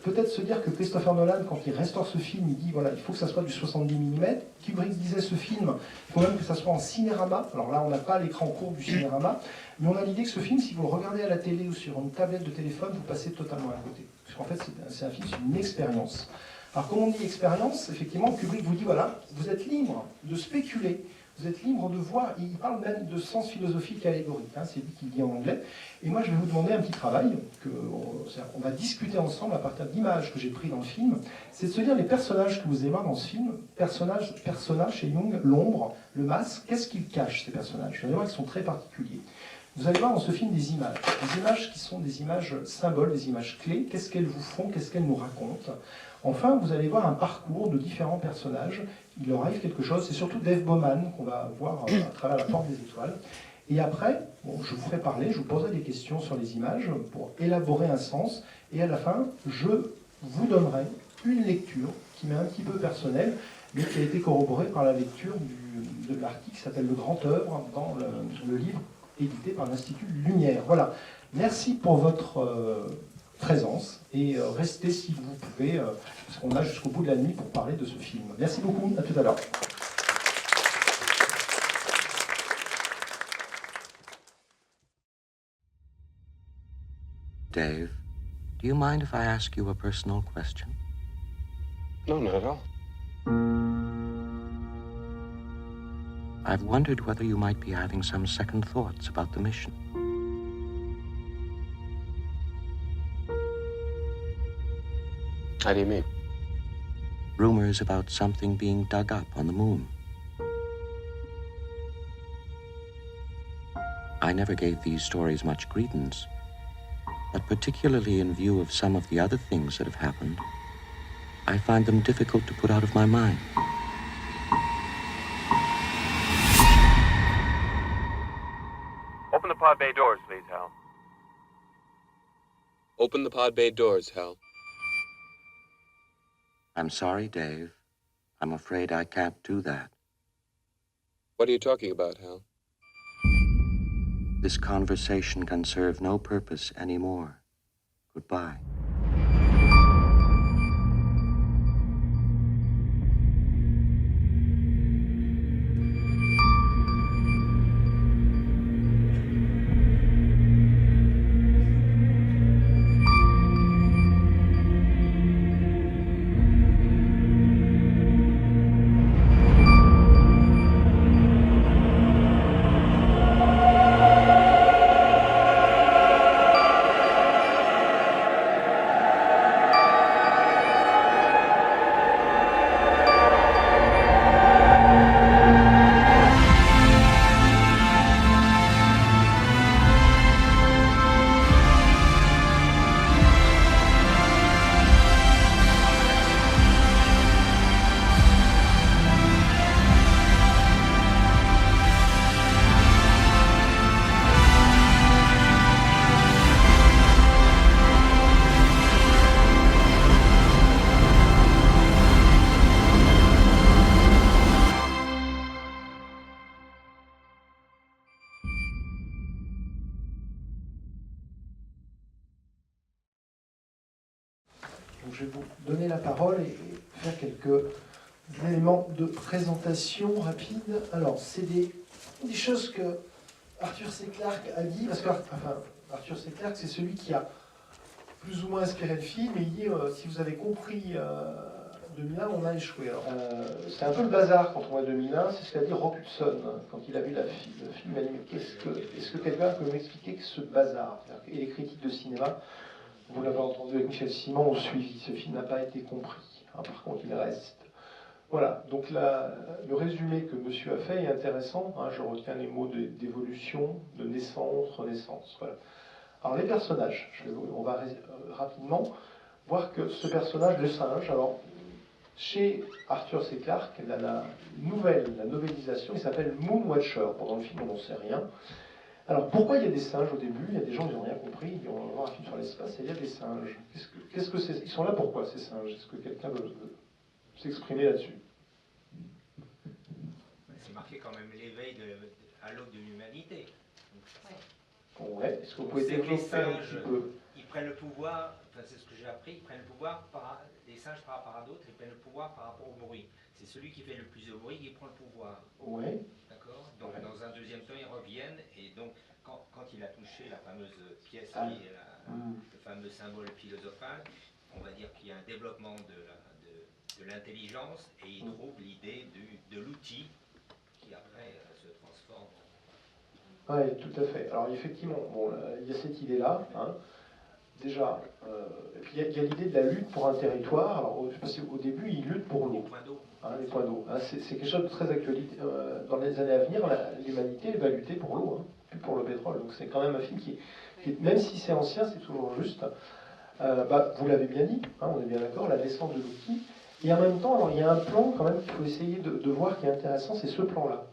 Peut-être se dire que Christopher Nolan, quand il restaure ce film, il dit voilà, il faut que ça soit du 70 mm. Kubrick disait ce film, il faut même que ça soit en cinérama. Alors là, on n'a pas l'écran court du cinérama, mais on a l'idée que ce film, si vous le regardez à la télé ou sur une tablette de téléphone, vous passez totalement à côté. Parce qu'en fait, c'est un film, c'est une expérience. Alors, comme on dit expérience, effectivement, Kubrick vous dit voilà, vous êtes libre de spéculer. Vous êtes libre de voir, il parle même de sens philosophique et allégorique, hein, c'est lui qui le dit en anglais. Et moi, je vais vous demander un petit travail, on va discuter ensemble à partir d'images que j'ai prises dans le film, c'est de se dire les personnages que vous allez voir dans ce film, personnages chez Jung, l'ombre, le masque, qu'est-ce qu'ils cachent, ces personnages? Vous allez voir qu'ils sont très particuliers. Vous allez voir dans ce film des images qui sont des images symboles, des images clés, qu'est-ce qu'elles vous font, qu'est-ce qu'elles nous racontent. Enfin, vous allez voir un parcours de différents personnages. Il leur arrive quelque chose. C'est surtout Dave Bowman qu'on va voir à travers la porte des étoiles. Et après, bon, je vous ferai parler, je vous poserai des questions sur les images pour élaborer un sens. Et à la fin, je vous donnerai une lecture qui m'est un petit peu personnelle, mais qui a été corroborée par la lecture de l'article qui s'appelle Le Grand Œuvre dans le livre édité par l'Institut Lumière. Voilà. Merci pour votre présence et restez si vous pouvez, parce qu'on a jusqu'au bout de la nuit pour parler de ce film. Merci beaucoup, à tout à l'heure. Dave, do you mind if I ask you a personal question? No, not at all. I've wondered whether you might be having some second thoughts about the mission. How do you mean? Rumors about something being dug up on the moon. I never gave these stories much credence, but particularly in view of some of the other things that have happened, I find them difficult to put out of my mind. Open the pod bay doors, please, Hal. Open the pod bay doors, Hal. I'm sorry, Dave. I'm afraid I can't do that. What are you talking about, Hal? This conversation can serve no purpose anymore. Goodbye. je vais vous donner la parole et faire quelques éléments de présentation rapide. Alors, c'est des choses que Arthur C. Clarke a dit, parce que Arthur C. Clarke, c'est celui qui a plus ou moins inspiré le film, et il dit, si vous avez compris 2001, on a échoué. C'est un peu le bazar quand on voit 2001, c'est ce qu'a dit Rock Hudson quand il a vu le film. Il a dit, mais est-ce que quelqu'un peut m'expliquer que ce bazar? Et les critiques de cinéma, vous l'avez entendu avec Michel Simon, ont suivi. Ce film n'a pas été compris. Par contre, il reste. Voilà, donc le résumé que monsieur a fait est intéressant. Je retiens les mots d'évolution, de naissance, renaissance. Voilà. Alors les personnages, on va rapidement voir que ce personnage, le singe, alors chez Arthur C. Clarke, la novélisation, il s'appelle Moonwatcher. Pendant le film, on n'en sait rien. Alors pourquoi il y a des singes au début? Il y a des gens qui n'ont rien compris, ils vont voir un film sur l'espace et il y a des singes. Qu'est-ce que c'est? Ils sont là pourquoi ces singes? Est-ce que quelqu'un veut s'exprimer là-dessus? C'est marqué quand même l'éveil à l'aube de l'humanité. Ouais. Est-ce que vous pouvez C'est que les développer un singes, petit peu? ils prennent le pouvoir, enfin c'est ce que j'ai appris, ils prennent le pouvoir les singes par rapport à d'autres, ils prennent le pouvoir par rapport au bruit. C'est celui qui fait le plus de bruit qui prend le pouvoir. Oui. D'accord. Donc dans un deuxième temps, ils reviennent, et donc quand il a touché la fameuse pièce qui est le fameux symbole philosophal, on va dire qu'il y a un développement de l'intelligence, et il trouve l'idée de l'outil qui après se transforme. Oui, tout à fait. Alors effectivement, bon, il y a cette idée-là. Déjà, et puis il y a l'idée de la lutte pour un territoire. Alors au début, il lutte pour l'eau. Les points d'eau. C'est quelque chose de très actualité. Dans les années à venir, l'humanité va lutter pour l'eau, plus pour le pétrole. Donc c'est quand même un film qui même si c'est ancien, c'est toujours juste. Vous l'avez bien dit, on est bien d'accord, la descente de l'outil. Et en même temps, alors, il y a un plan quand même qu'il faut essayer de voir qui est intéressant, c'est ce plan-là.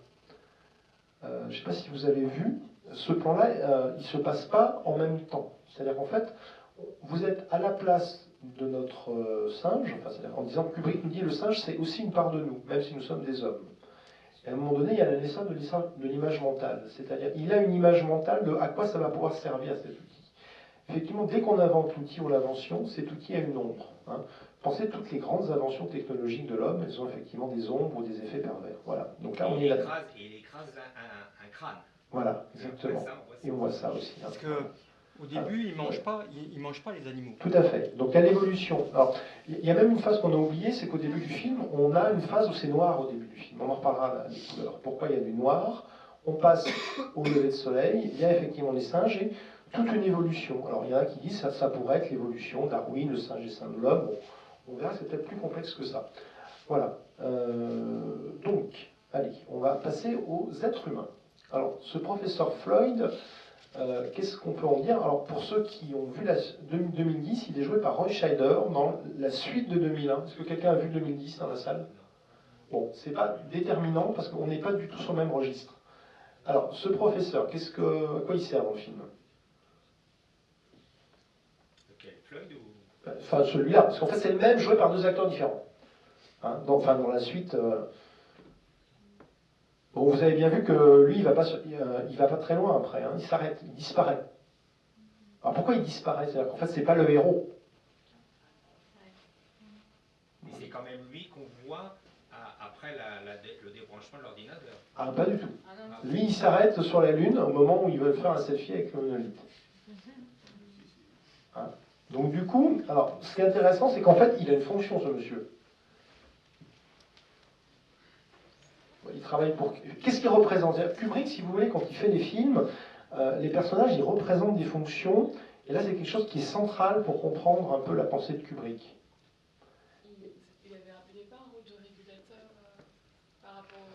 Je ne sais pas si vous avez vu, ce plan-là, il ne se passe pas en même temps. C'est-à-dire qu'en fait, vous êtes à la place de notre singe, c'est-à-dire en disant que Kubrick nous dit le singe, c'est aussi une part de nous, même si nous sommes des hommes. Et à un moment donné, il y a la naissance de l'image mentale. C'est-à-dire, il a une image mentale de à quoi ça va pouvoir servir cet outil. Effectivement, dès qu'on invente l'outil ou l'invention, cet outil a une ombre. Pensez toutes les grandes inventions technologiques de l'homme, elles ont effectivement des ombres ou des effets pervers. Voilà. Donc là, on est là. Il écrase un crâne. Voilà, exactement. Et on voit ça aussi. Parce qu'au début, il ne mange pas les animaux. Tout à fait. Donc il y a l'évolution. Alors, il y a même une phase qu'on a oubliée, c'est qu'au début du film, on a une phase où c'est noir au début du film. On en reparlera des couleurs. Pourquoi il y a du noir? On passe au lever de soleil, il y a effectivement les singes et toute une évolution. Alors il y en a qui disent que ça pourrait être l'évolution, Darwin, le singe et saint de l'homme. Bon, on verra, c'est peut-être plus complexe que ça. Voilà. Donc, allez, on va passer aux êtres humains. Alors, ce professeur Floyd, qu'est-ce qu'on peut en dire? Alors, pour ceux qui ont vu 2010, il est joué par Roy Scheider dans la suite de 2001. Est-ce que quelqu'un a vu 2010 dans la salle? Bon, c'est pas déterminant parce qu'on n'est pas du tout sur le même registre. Alors, ce professeur, à quoi il sert dans le film? Lequel, Floyd ou... Enfin, celui-là, parce qu'en fait, c'est le même joué par deux acteurs différents. Dans la suite... Bon, vous avez bien vu que lui, il va pas très loin après. Il s'arrête, il disparaît. Alors pourquoi il disparaît? C'est-à-dire qu'en fait, c'est pas le héros. Mais c'est quand même lui qu'on voit après le débranchement de l'ordinateur. Pas du tout. Lui, il s'arrête sur la Lune au moment où il veut faire un selfie avec le monolithe. Donc du coup, alors, ce qui est intéressant, c'est qu'en fait, il a une fonction, ce monsieur. Il travaille pour... Qu'est-ce qu'il représente? Kubrick, si vous voulez, quand il fait des films, les personnages, ils représentent des fonctions, et là, c'est quelque chose qui est central pour comprendre un peu la pensée de Kubrick. Il avait rappelé pas un rôle de régulateur par rapport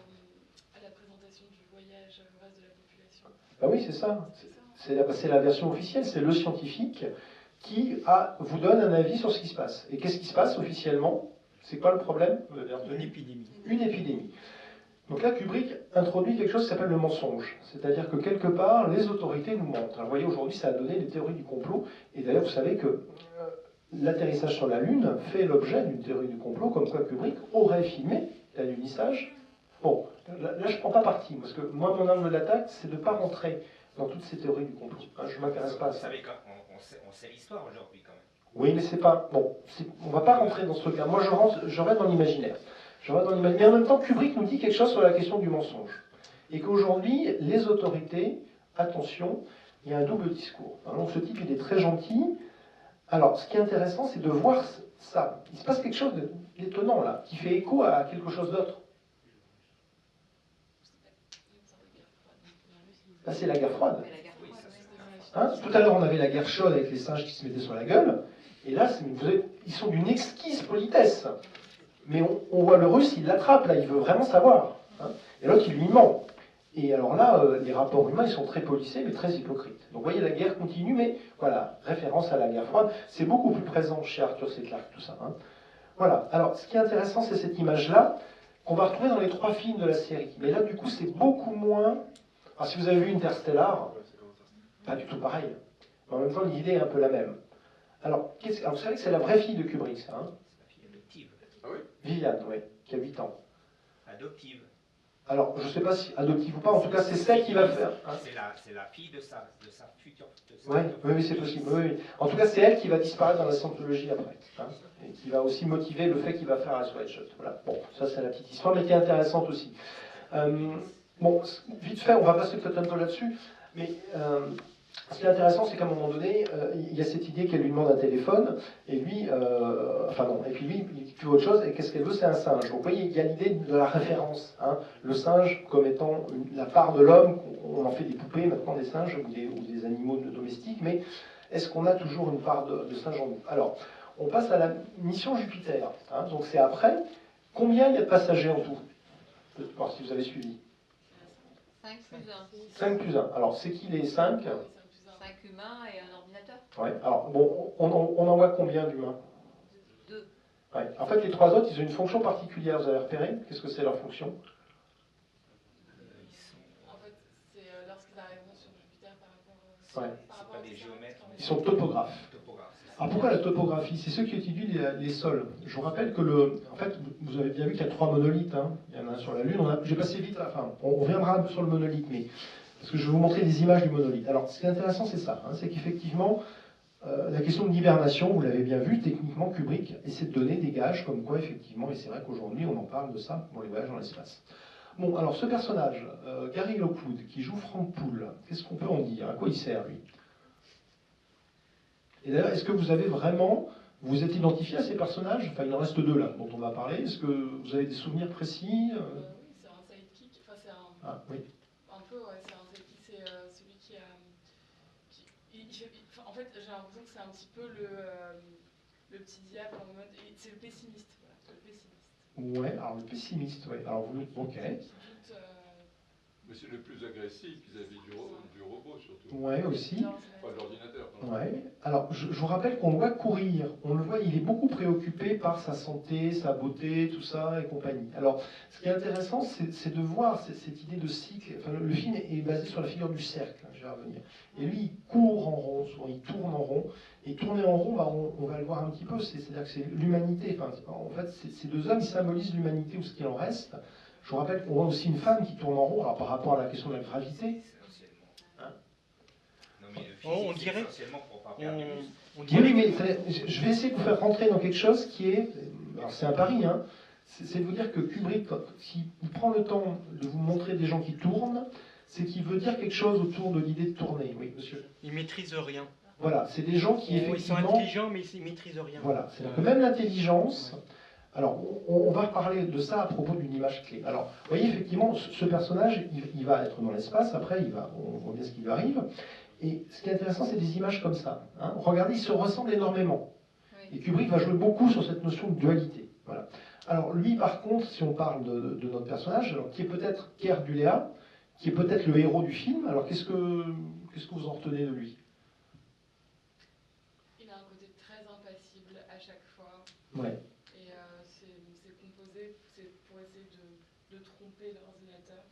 à la présentation du voyage au reste de la population. Oui, c'est ça. C'est la version officielle, c'est le scientifique qui vous donne un avis sur ce qui se passe. Et qu'est-ce qui se passe officiellement? C'est quoi le problème? Une épidémie. Une épidémie. Donc là, Kubrick introduit quelque chose qui s'appelle le mensonge. C'est-à-dire que quelque part, les autorités nous mentent. Alors, vous voyez, aujourd'hui, ça a donné les théories du complot. Et d'ailleurs, vous savez que l'atterrissage sur la Lune fait l'objet d'une théorie du complot, comme quoi Kubrick aurait filmé l'alunissage. Bon, là, je ne prends pas parti, parce que moi, mon angle d'attaque, c'est de ne pas rentrer dans toutes ces théories du complot. Je ne m'intéresse pas à ça. Vous savez, on sait l'histoire aujourd'hui, quand même. Oui, mais c'est pas... Bon, on va pas rentrer dans ce truc-là. Moi, je reste dans l'imaginaire. Mais en même temps, Kubrick nous dit quelque chose sur la question du mensonge. Et qu'aujourd'hui, les autorités, attention, il y a un double discours. Donc ce type, il est très gentil. Alors, ce qui est intéressant, c'est de voir ça. Il se passe quelque chose d'étonnant, là, qui fait écho à quelque chose d'autre. Là, c'est la guerre froide. Hein, tout à l'heure, on avait la guerre chaude avec les singes qui se mettaient sur la gueule. Et là, ils sont d'une exquise politesse. Mais on voit le russe, il l'attrape, là, il veut vraiment savoir. Hein. Et l'autre, il lui ment. Et alors là, les rapports humains, ils sont très policés, mais très hypocrites. Donc vous voyez, la guerre continue, mais voilà, référence à la guerre froide. C'est beaucoup plus présent chez Arthur C. Clarke, tout ça. Hein. Voilà. Alors, ce qui est intéressant, c'est cette image-là, qu'on va retrouver dans les 3 films de la série. Mais là, du coup, c'est beaucoup moins... Alors, si vous avez vu Interstellar, pas du tout pareil. Mais en même temps, l'idée est un peu la même. Alors, vous savez que c'est la vraie fille de Kubrick, ça, hein? Sa fille adoptive. Ah oui? Viviane, oui, qui a 8 ans. Adoptive. Alors, je ne sais pas si adoptive ou pas, en tout cas, c'est celle qui va faire. Hein. C'est la fille de sa future. Oui, c'est possible. Oui. En tout cas, c'est elle qui va disparaître dans la scientologie après. Hein, et qui va aussi motiver le fait qu'il va faire Ice White Shot. Voilà. Bon, ça, c'est la petite histoire, mais qui est intéressante aussi. Bon, vite fait, on va passer peut-être un peu là-dessus, mais ce qui est intéressant, c'est qu'à un moment donné, il y a cette idée qu'elle lui demande un téléphone, et lui, et puis lui, il dit autre chose, et qu'est-ce qu'elle veut, c'est un singe. Donc vous voyez, il y a l'idée de la référence, hein, le singe comme étant la part de l'homme, on en fait des poupées maintenant, des singes, ou des animaux domestiques, mais est-ce qu'on a toujours une part de singe en nous? Alors, on passe à la mission Jupiter, hein, donc c'est après. Combien il y a de passagers en tout? Je vais voir si vous avez suivi. 5 plus 1. 5 plus 1. Alors, c'est qui les 5? 5 humains et un ordinateur. Ouais. Alors, bon, on en voit combien d'humains? 2. Ouais. En fait, les 3 autres, ils ont une fonction particulière. Vous avez repéré? Qu'est-ce que c'est leur fonction? En fait, c'est lorsqu'ils arriveront sur Jupiter par rapport C'est pas des géomètres. Ils sont topographes. Alors, pourquoi la topographie? C'est ceux qui étudient les sols. Je vous rappelle que en fait, vous avez bien vu qu'il y a 3 monolithes. Hein. Il y en a un sur la Lune. J'ai passé vite à la fin. On reviendra un peu sur le monolithe, mais parce que je vais vous montrer des images du monolithe. Alors, ce qui est intéressant, c'est ça. Hein, c'est qu'effectivement, la question de l'hibernation, vous l'avez bien vu, techniquement, Kubrick essaie de donner des gages comme quoi, effectivement, et c'est vrai qu'aujourd'hui, on en parle de ça pour les voyages dans l'espace. Bon, alors, ce personnage, Gary Lockwood, qui joue Frank Poole, qu'est-ce qu'on peut en dire? À quoi il sert, lui? Et d'ailleurs, est-ce que vous avez vraiment... Vous êtes identifié à ces personnages? Enfin, il en reste 2 là, dont on va parler. Est-ce que vous avez des souvenirs précis? Oui, c'est un sidekick. Enfin, c'est un... Ah, oui. Un peu, ouais, c'est un sidekick. C'est celui qui a... en fait, j'ai l'impression que c'est un petit peu le petit diable en mode... C'est le pessimiste, voilà. Le pessimiste. Ouais, alors le pessimiste, ouais. Alors vous... Ok. Mais c'est le plus agressif vis-à-vis du robot, surtout. Ouais, aussi. Pas de l'ordinateur. Ouais. Alors, je vous rappelle qu'on le voit courir. On le voit, il est beaucoup préoccupé par sa santé, sa beauté, tout ça et compagnie. Alors, ce qui est intéressant, c'est de voir cette idée de cycle. Enfin, le film est basé sur la figure du cercle, hein, je vais revenir. Et lui, il court en rond, souvent il tourne en rond. Et tourner en rond, bah, on va le voir un petit peu. C'est-à-dire que c'est l'humanité. Enfin, en fait, ces 2 hommes, ils symbolisent l'humanité ou ce qu'il en reste. Je vous rappelle qu'on voit aussi une femme qui tourne en rond, alors par rapport à la question de la gravité. Hein? Non, mais le physique, on dirait. Essentiellement pour pas perdre du muscle. Oui, mais je vais essayer de vous faire rentrer dans quelque chose qui est... Alors c'est un pari, hein. C'est de vous dire que Kubrick, s'il prend le temps de vous montrer des gens qui tournent, c'est qu'il veut dire quelque chose autour de l'idée de tourner. Oui, monsieur. Ils maîtrisent rien. Voilà, c'est des gens qui effectivement... Ils sont intelligents, mais ils maîtrisent rien. Voilà, c'est-à-dire que même l'intelligence... Alors, on va reparler de ça à propos d'une image clé. Alors, vous voyez, effectivement, ce personnage, il va être dans l'espace, après, on voit bien ce qui lui arrive. Et ce qui est intéressant, c'est des images comme ça. Hein. Regardez, ils se ressemblent énormément. Oui. Et Kubrick va jouer beaucoup sur cette notion de dualité. Voilà. Alors, lui, par contre, si on parle de notre personnage, alors, qui est peut-être Keir Dullea, qui est peut-être le héros du film, alors qu'est-ce que vous en retenez de lui? Il a un côté très impassible à chaque fois. Ouais. Pour essayer de tromper l'ordinateur.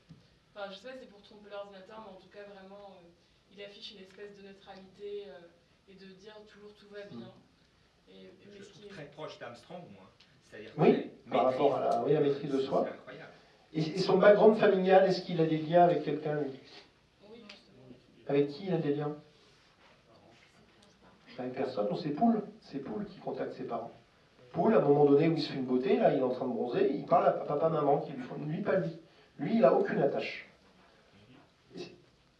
Enfin, je sais pas si c'est pour tromper l'ordinateur, mais en tout cas, vraiment, il affiche une espèce de neutralité et de dire toujours tout va bien. Je suis très proche d'Armstrong, moi. Oui, par rapport à la maîtrise de soi. C'est incroyable. Et son background familial, est-ce qu'il a des liens avec quelqu'un, lui? Oui. Avec qui il a des liens? avec personne, donc c'est Poul qui contacte ses parents. Poul, à un moment donné où il se fait une beauté, là il est en train de bronzer, il parle à papa, maman qui lui font, lui pas lui. Lui il a aucune attache.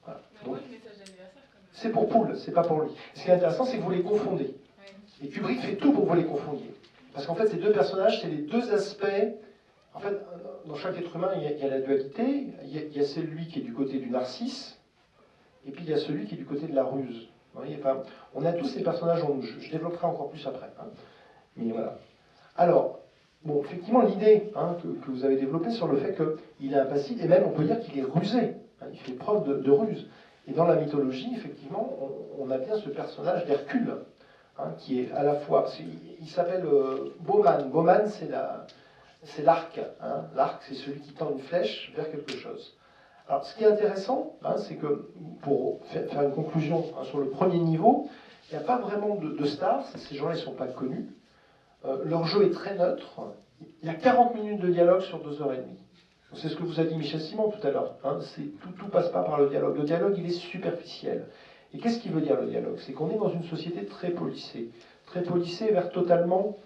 Voilà. Donc, c'est pour Poul, c'est pas pour lui. Ce qui est intéressant, c'est que vous les confondez. Et Kubrick fait tout pour que vous les confondiez. Parce qu'en fait, ces deux personnages, c'est les deux aspects. En fait, dans chaque être humain, il y a la dualité. Il y a celui qui est du côté du narcisse, et puis il y a celui qui est du côté de la ruse. Vous voyez, enfin, on a tous ces personnages en nous. Je développerai encore plus après. Hein. Mais voilà. Alors, bon, effectivement, l'idée que vous avez développée sur le fait qu'il est impassible, et même on peut dire qu'il est rusé. Hein, il fait preuve de ruse. Et dans la mythologie, effectivement, on a bien ce personnage d'Hercule, qui est à la fois, il s'appelle Bowman. Bowman, c'est l'arc. Hein. L'arc, c'est celui qui tend une flèche vers quelque chose. Alors, ce qui est intéressant, c'est que, pour faire une conclusion sur le premier niveau, il n'y a pas vraiment de stars, ces gens-là ne sont pas connus. Leur jeu est très neutre. Il y a 40 minutes de dialogue sur 2h30. C'est ce que vous a dit Michel Simon tout à l'heure. Hein. Tout passe pas par le dialogue. Le dialogue, il est superficiel. Et qu'est-ce qui veut dire le dialogue? C'est qu'on est dans une société très policée vers totalement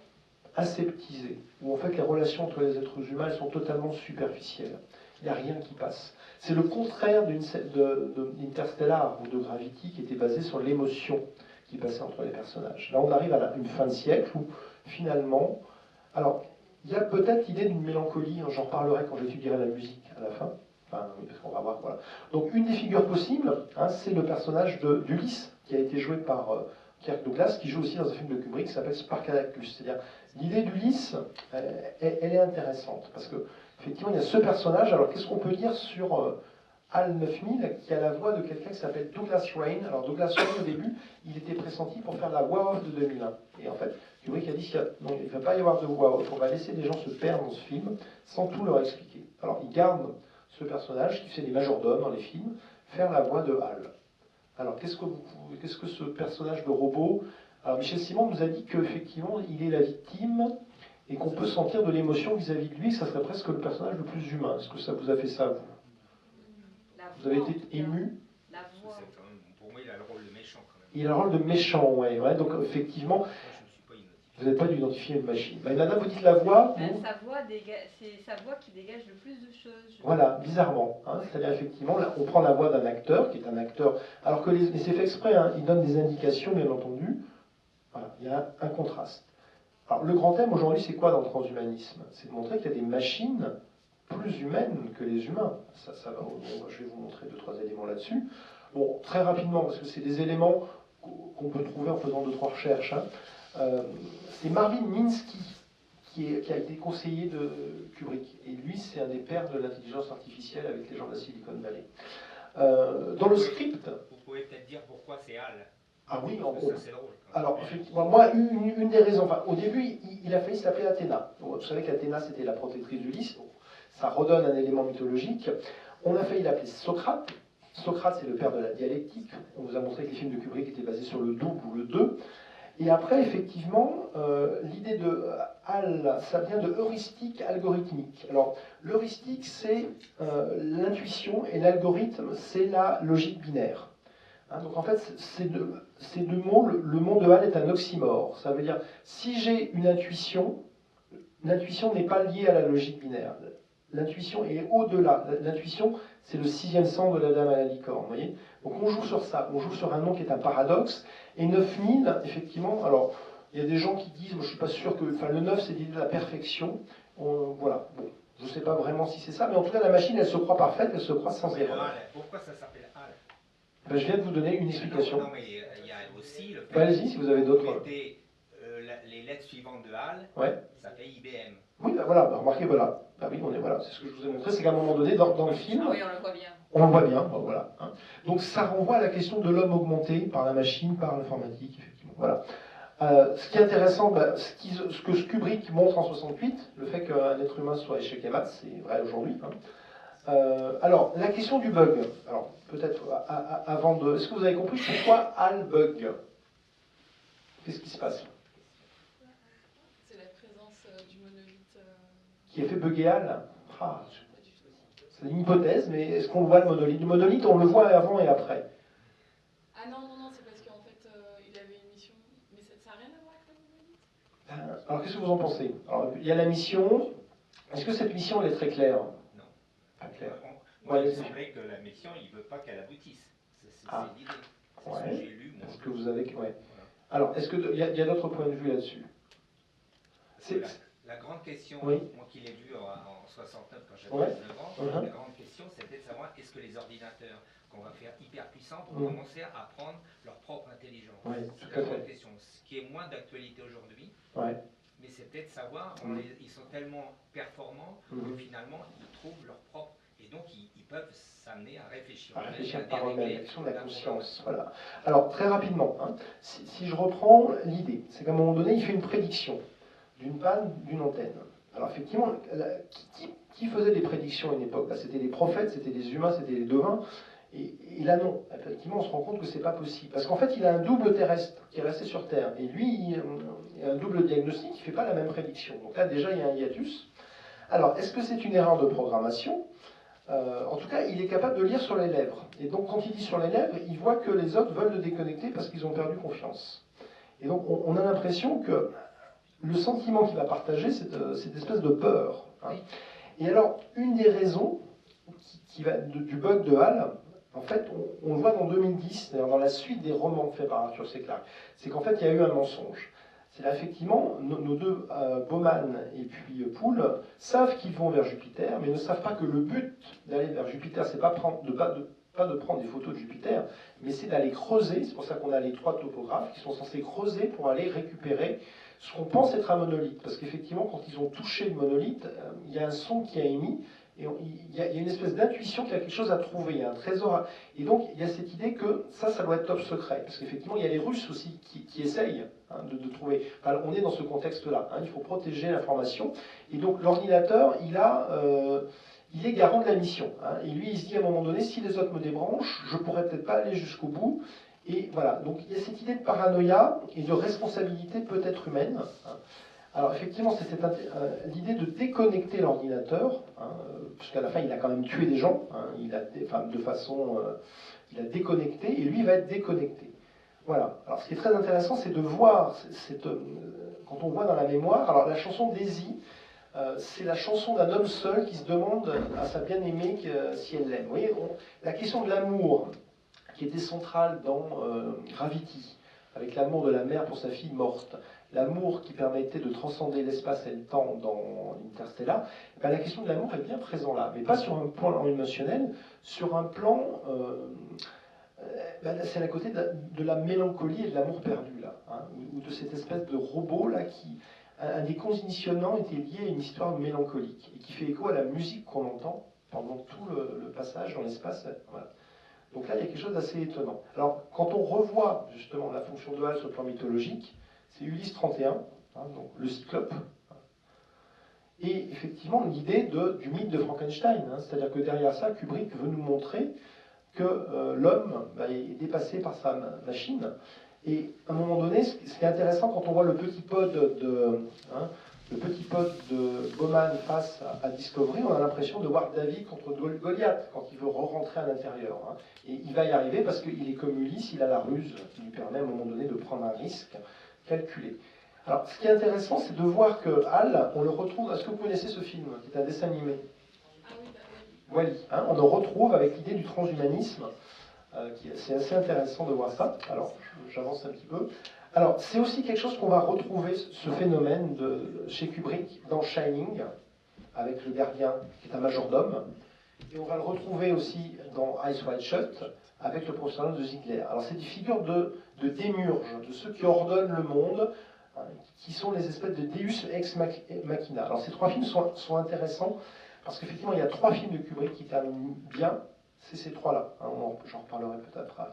aseptisée, où en fait les relations entre les êtres humains elles sont totalement superficielles. Il n'y a rien qui passe. C'est le contraire d'Interstellar ou de Gravity qui était basé sur l'émotion qui passait entre les personnages. Là, on arrive à une fin de siècle où finalement, alors il y a peut-être l'idée d'une mélancolie. J'en reparlerai quand j'étudierai la musique à la fin. Enfin, oui, parce qu'on va voir, voilà. Donc, une des figures possibles, c'est le personnage d'Ulysse, qui a été joué par Kirk Douglas, qui joue aussi dans un film de Kubrick qui s'appelle Spartacus. C'est-à-dire, l'idée d'Ulysse, elle est intéressante, parce que effectivement, il y a ce personnage. Alors, qu'est-ce qu'on peut dire sur HAL 9000, qui a la voix de quelqu'un qui s'appelle Douglas Rain? Alors, Douglas Rain, au début, il était pressenti pour faire la voix off de 2001. Et en fait, Kubrick a dit non, il ne va pas y avoir de voix off, on va laisser les gens se perdre dans ce film sans tout leur expliquer. Alors, il garde ce personnage qui fait des majordomes dans les films, faire la voix de HAL. Alors, qu'est-ce que ce personnage de robot? Alors, Michel Simon nous a dit qu'effectivement, il est la victime et qu'on peut sentir de l'émotion vis-à-vis de lui, que ça serait presque le personnage le plus humain. Est-ce que ça vous a fait ça, vous? Vous avez été ému? Pour moi, il a le rôle de méchant, quand même. Il a le rôle de méchant, ouais. Donc, effectivement, vous n'êtes pas dû identifier une machine. Madame, vous dites la voix? C'est sa voix qui dégage le plus de choses. Voilà, bizarrement. C'est-à-dire, effectivement, là, on prend la voix d'un acteur, qui est un acteur, alors que c'est fait exprès, il donne des indications, bien entendu. Voilà, il y a un contraste. Alors, le grand thème, aujourd'hui, c'est quoi dans le transhumanisme? C'est de montrer qu'il y a des machines plus humaines que les humains. Ça va, je vais vous montrer 2-3 éléments là-dessus. Bon, très rapidement, parce que c'est des éléments qu'on peut trouver en faisant 2-3 recherches. C'est Marvin Minsky qui a été conseiller de Kubrick. Et lui, c'est un des pères de l'intelligence artificielle avec les gens de la Silicon Valley. Dans le script... Vous pouvez peut-être dire pourquoi c'est HAL. Ah oui, en gros. Ça, c'est drôle. Alors, effectivement, moi, une des raisons... Enfin, au début, il a failli s'appeler Athéna. Vous savez qu'Athéna, c'était la protectrice d'Ulysse. Ça redonne un élément mythologique. On a failli l'appeler Socrate. Socrate, c'est le père de la dialectique. On vous a montré que les films de Kubrick étaient basés sur le double ou le 2. Et après, effectivement, l'idée de HAL, ça vient de heuristique algorithmique. Alors, l'heuristique, c'est l'intuition, et l'algorithme, c'est la logique binaire. Donc en fait, ces deux mots, le mot de HAL est un oxymore. Ça veut dire, si j'ai une intuition, l'intuition n'est pas liée à la logique binaire. L'intuition est au-delà. L'intuition, c'est le 6e sens de la dame à la licorne. Vous voyez? Donc on joue sur ça. On joue sur un nom qui est un paradoxe. Et 9000, effectivement, alors, il y a des gens qui disent, moi je ne suis pas sûr que... Enfin, le 9, c'est l'idée de la perfection. Voilà. Bon, je ne sais pas vraiment si c'est ça, mais en tout cas, la machine, elle se croit parfaite, elle se croit sans erreur. Pourquoi ça s'appelle HAL? Ben, je viens de vous donner une explication. Non, mais il y a aussi le fait allez-y, si vous avez d'autres... Vous mettez les lettres suivantes de HAL, ça fait IBM. Oui, ben voilà, remarquez, voilà. Ben oui, voilà, c'est ce que je vous ai montré, c'est qu'à un moment donné, dans le film... Ah oui, on le voit bien. On le voit bien, ben voilà. Donc ça renvoie à la question de l'homme augmenté par la machine, par l'informatique, effectivement. Voilà. Ce qui est intéressant, ce que Kubrick montre en 68, le fait qu'un être humain soit échec et maths, c'est vrai aujourd'hui. Alors, la question du bug. Alors, peut-être avant de... Est-ce que vous avez compris pourquoi HAL bug? Qu'est-ce qui se passe? C'est la présence du monolithe. Qui a fait bugger HAL? C'est une hypothèse, mais est-ce qu'on voit le monolithe? Le monolithe, on le voit avant et après. Ah non, c'est parce qu'en fait, il avait une mission Alors, qu'est-ce que vous en pensez? Alors, il y a la mission. Est-ce que cette mission, elle est très claire? Non. Pas claire. Moi, il me semblait que la mission, il ne veut pas qu'elle aboutisse. C'est l'idée. C'est ce que Ouais. j'ai lu. Est-ce que vous avez... Ouais. Alors, est-ce qu'il y a d'autres points de vue là-dessus? La grande question, oui. moi qui l'ai vu en 69 quand j'avais Ouais. 19 ans, la grande question c'était de savoir est-ce que les ordinateurs qu'on va faire hyper puissants vont commencer à prendre leur propre intelligence. Ouais, c'est la grande question. Ce qui est moins d'actualité aujourd'hui, mais c'est peut-être savoir, ils sont tellement performants que finalement ils trouvent leur propre. Et donc ils peuvent s'amener à réfléchir. À réfléchir par eux-mêmes, l'action de la conscience. Voilà. Alors, très rapidement, hein, si je reprends l'idée, c'est qu'à un moment donné, il fait une prédiction d'une panne d'une antenne. Alors effectivement, qui faisait des prédictions à une époque? C'était les prophètes, c'était les humains, c'était les devins. Et là non, effectivement on se rend compte que c'est pas possible. Parce qu'en fait il a un double terrestre qui est resté sur Terre. Et lui, il a un double diagnostic qui ne fait pas la même prédiction. Donc là déjà il y a un hiatus. Alors est-ce que c'est une erreur de programmation? En tout cas, il est capable de lire sur les lèvres. Et donc quand il dit sur les lèvres, il voit que les autres veulent le déconnecter parce qu'ils ont perdu confiance. Et donc on a l'impression que le sentiment qu'il va partager, c'est cette espèce de peur. Hein. Et alors, une des raisons du bug de Hal, en fait, on le voit dans 2010, d'ailleurs dans la suite des romans faits par Arthur C. Clarke, c'est qu'en fait, il y a eu un mensonge. C'est là, effectivement, nos deux, Bowman et puis Poole, savent qu'ils vont vers Jupiter, mais ne savent pas que le but d'aller vers Jupiter, c'est pas de prendre des photos de Jupiter, mais c'est d'aller creuser. C'est pour ça qu'on a les 3 topographes qui sont censés creuser pour aller récupérer ce qu'on pense être un monolithe. Parce qu'effectivement, quand ils ont touché le monolithe, il y a un son qui a émis, et il y a une espèce d'intuition qu'il y a quelque chose à trouver, il y a un trésor. Et donc, il y a cette idée que ça doit être top secret. Parce qu'effectivement, il y a les Russes aussi qui essayent de trouver. Enfin, on est dans ce contexte-là. Il faut protéger l'information. Et donc, l'ordinateur, il est garant de la mission. Et lui, il se dit à un moment donné, si les autres me débranchent, je ne pourrais peut-être pas aller jusqu'au bout. Et voilà, donc il y a cette idée de paranoïa et de responsabilité peut-être humaine. Alors effectivement, c'est l'idée de déconnecter l'ordinateur, puisqu'à la fin, il a quand même tué des gens, il a déconnecté, et lui, il va être déconnecté. Voilà. Alors ce qui est très intéressant, c'est de voir, quand on voit dans la mémoire, alors la chanson Daisy, c'est la chanson d'un homme seul qui se demande à sa bien-aimée si elle l'aime. Vous voyez, la question de l'amour, qui était centrale dans Gravity, avec l'amour de la mère pour sa fille morte, l'amour qui permettait de transcender l'espace et le temps dans Interstellar, ben la question de l'amour est bien présente là, mais pas sur un plan émotionnel, sur un plan... c'est à côté de la mélancolie et de l'amour perdu, là, ou de cette espèce de robot là qui... Un des conditionnants était lié à une histoire mélancolique, et qui fait écho à la musique qu'on entend pendant tout le passage dans l'espace. Voilà. Donc là, il y a quelque chose d'assez étonnant. Alors, quand on revoit justement la fonction de Hal sur le plan mythologique, c'est Ulysse 31, donc le Cyclope. Et effectivement, l'idée du mythe de Frankenstein, c'est-à-dire que derrière ça, Kubrick veut nous montrer que l'homme est dépassé par sa machine. Et à un moment donné, ce qui est intéressant quand on voit le petit pod de Bowman face à Discovery, on a l'impression de voir David contre Goliath quand il veut re-rentrer à l'intérieur. Et il va y arriver parce qu'il est comme Ulysse, il a la ruse qui lui permet à un moment donné de prendre un risque calculé. Alors, ce qui est intéressant, c'est de voir que Hal, on le retrouve... Est-ce que vous connaissez ce film, qui est un dessin animé? Wall-E. On le retrouve avec l'idée du transhumanisme. C'est assez intéressant de voir ça. Alors, j'avance un petit peu. Alors, c'est aussi quelque chose qu'on va retrouver, ce phénomène chez Kubrick, dans Shining, avec le gardien qui est un majordome. Et on va le retrouver aussi dans Eyes Wide Shut, avec le professeur de Ziegler. Alors, c'est des figures de démiurge, de ceux qui ordonnent le monde, qui sont les espèces de Deus ex machina. Alors, ces 3 films sont intéressants, parce qu'effectivement, il y a 3 films de Kubrick qui terminent bien. C'est ces 3-là. J'en reparlerai peut-être après.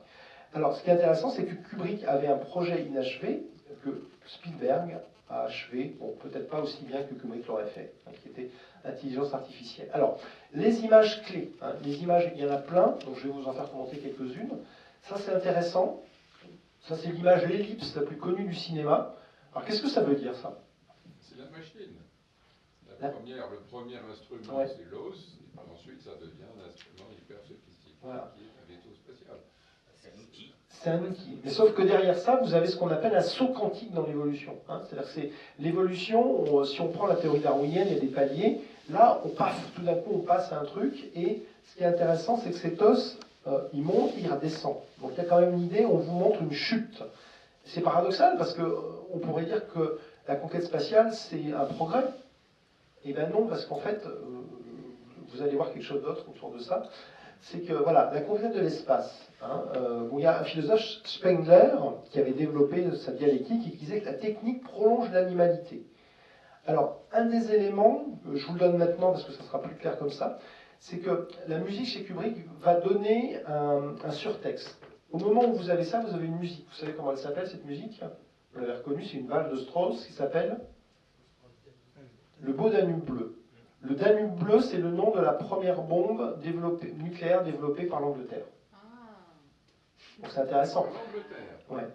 Alors, ce qui est intéressant, c'est que Kubrick avait un projet inachevé que Spielberg a achevé, bon, peut-être pas aussi bien que Kubrick l'aurait fait, qui était l'intelligence artificielle. Alors, les images clés. Les images, il y en a plein, donc je vais vous en faire commenter quelques-unes. Ça, c'est intéressant. Ça, c'est l'image l'ellipse la plus connue du cinéma. Alors, qu'est-ce que ça veut dire, ça? C'est la machine. Le premier instrument, c'est l'os, et ensuite, ça devient un instrument hyper sophistiqué, qui est un vaisseau spatial. C'est un outil. C'est un outil. Mais sauf que derrière ça, vous avez ce qu'on appelle un saut quantique dans l'évolution. Hein. C'est-à-dire que c'est l'évolution, si on prend la théorie darwinienne, il y a des paliers. Là, on passe, tout d'un coup, on passe à un truc. Et ce qui est intéressant, c'est que cet os, il monte, il redescend. Donc il y a quand même une idée, on vous montre une chute. C'est paradoxal parce qu'on pourrait dire que la conquête spatiale, c'est un progrès. Eh bien non, parce qu'en fait, vous allez voir quelque chose d'autre autour de ça. C'est que, voilà, la conquête de l'espace. Hein, il y a un philosophe, Spengler, qui avait développé sa dialectique et qui disait que la technique prolonge l'animalité. Alors, un des éléments, je vous le donne maintenant parce que ça sera plus clair comme ça, c'est que la musique chez Kubrick va donner un surtexte. Au moment où vous avez ça, vous avez une musique. Vous savez comment elle s'appelle, cette musique? Vous l'avez reconnue, c'est une valse de Strauss qui s'appelle Le beau Danube bleu. Le Danube bleu, c'est le nom de la première bombe nucléaire développée par l'Angleterre. Donc c'est intéressant. Ouais.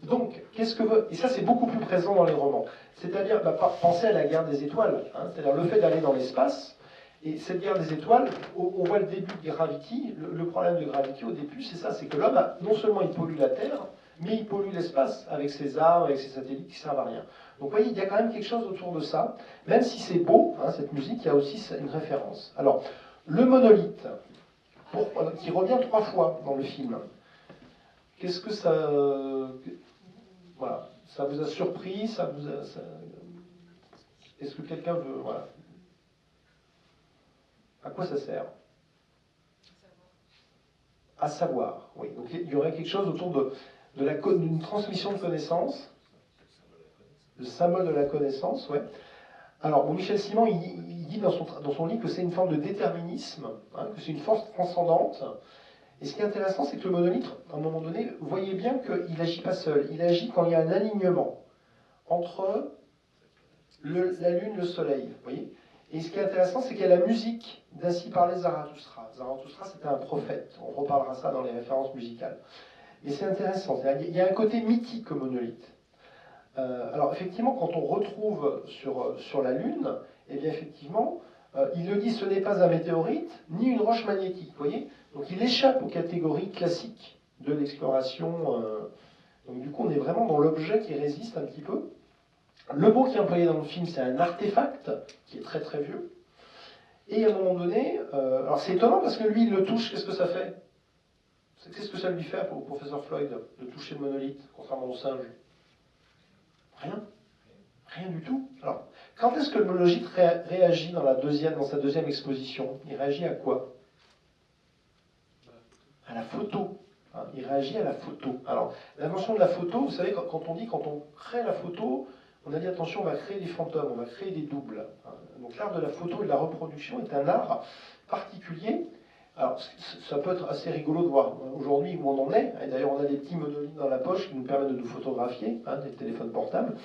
Donc, qu'est-ce que veut... Et ça, c'est beaucoup plus présent dans les romans. C'est-à-dire, pensez à la guerre des étoiles. Hein, c'est-à-dire le fait d'aller dans l'espace. Et cette guerre des étoiles, on voit le début de Gravity. Le problème de Gravity, au début, c'est ça. C'est que l'homme, non seulement il pollue la Terre, mais il pollue l'espace avec ses armes, avec ses satellites qui servent à rien. Donc, vous voyez, il y a quand même quelque chose autour de ça. Même si c'est beau, hein, cette musique, il y a aussi une référence. Alors, le monolithe, qui revient 3 fois dans le film. Qu'est-ce que ça... Voilà. Ça vous a surpris, Est-ce que quelqu'un veut... Voilà. À quoi ça sert? À savoir, oui. Donc il y aurait quelque chose autour d'une transmission de connaissances, le symbole de la connaissance, ouais. Alors, bon, Michel Simon, il dit dans son livre que c'est une forme de déterminisme, hein, que c'est une force transcendante. Et ce qui est intéressant, c'est que le monolithe, à un moment donné, vous voyez bien qu'il n'agit pas seul. Il agit quand il y a un alignement entre la Lune et le Soleil. Vous voyez. Et ce qui est intéressant, c'est qu'il y a la musique d'Ainsi parlait Zarathustra. Zarathustra, c'était un prophète. On reparlera ça dans les références musicales. Et c'est intéressant. Il y a un côté mythique au monolithe. Alors, effectivement, quand on retrouve sur la Lune, eh bien, effectivement, il le dit, ce n'est pas un météorite, ni une roche magnétique. Vous voyez. Donc il échappe aux catégories classiques de l'exploration. Donc du coup, on est vraiment dans l'objet qui résiste un petit peu. Le mot qui est employé dans le film, c'est un artefact, qui est très très vieux. Et à un moment donné, alors c'est étonnant parce que lui, il le touche, qu'est-ce que ça fait? Qu'est-ce que ça lui fait pour le professeur Floyd, de toucher le monolithe, contrairement au singe? Rien. Rien du tout. Alors, quand est-ce que le monolithe réagit dans sa deuxième exposition? Il réagit à quoi? À la photo. Hein, il réagit à la photo. Alors, l'invention de la photo, vous savez, quand on crée la photo, on a dit attention, on va créer des fantômes, on va créer des doubles. Hein. Donc l'art de la photo et de la reproduction est un art particulier. Alors, ça peut être assez rigolo de voir aujourd'hui où on en est. Et d'ailleurs, on a des petits monolithes dans la poche qui nous permettent de nous photographier, hein, des téléphones portables.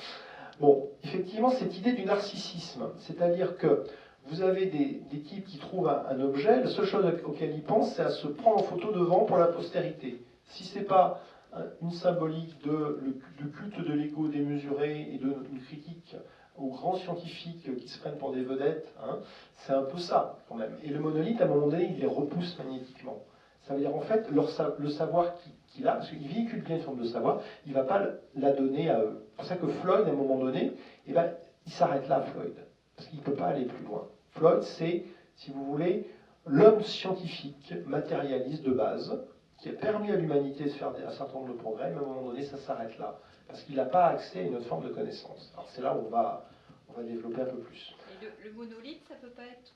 Bon, effectivement, cette idée du narcissisme, c'est-à-dire que vous avez des types qui trouvent un objet, la seule chose auquel ils pensent, c'est à se prendre en photo devant pour la postérité. Si ce n'est pas une symbolique de culte de l'ego démesuré et d'une critique aux grands scientifiques qui se prennent pour des vedettes, hein, c'est un peu ça, quand même. Et le monolithe, à un moment donné, il les repousse magnétiquement. Ça veut dire, en fait, le savoir qu'il a, parce qu'il véhicule bien une forme de savoir, il ne va pas la donner à eux. C'est pour ça que Floyd, à un moment donné, eh ben, il s'arrête là, Floyd. Parce qu'il ne peut pas aller plus loin. Floyd, c'est, si vous voulez, l'homme scientifique, matérialiste de base, qui a permis à l'humanité de faire un certain nombre de progrès, mais à un moment donné, ça s'arrête là. Parce qu'il n'a pas accès à une autre forme de connaissance. Alors c'est là où on va développer un peu plus. Et le monolithe, ça ne peut pas être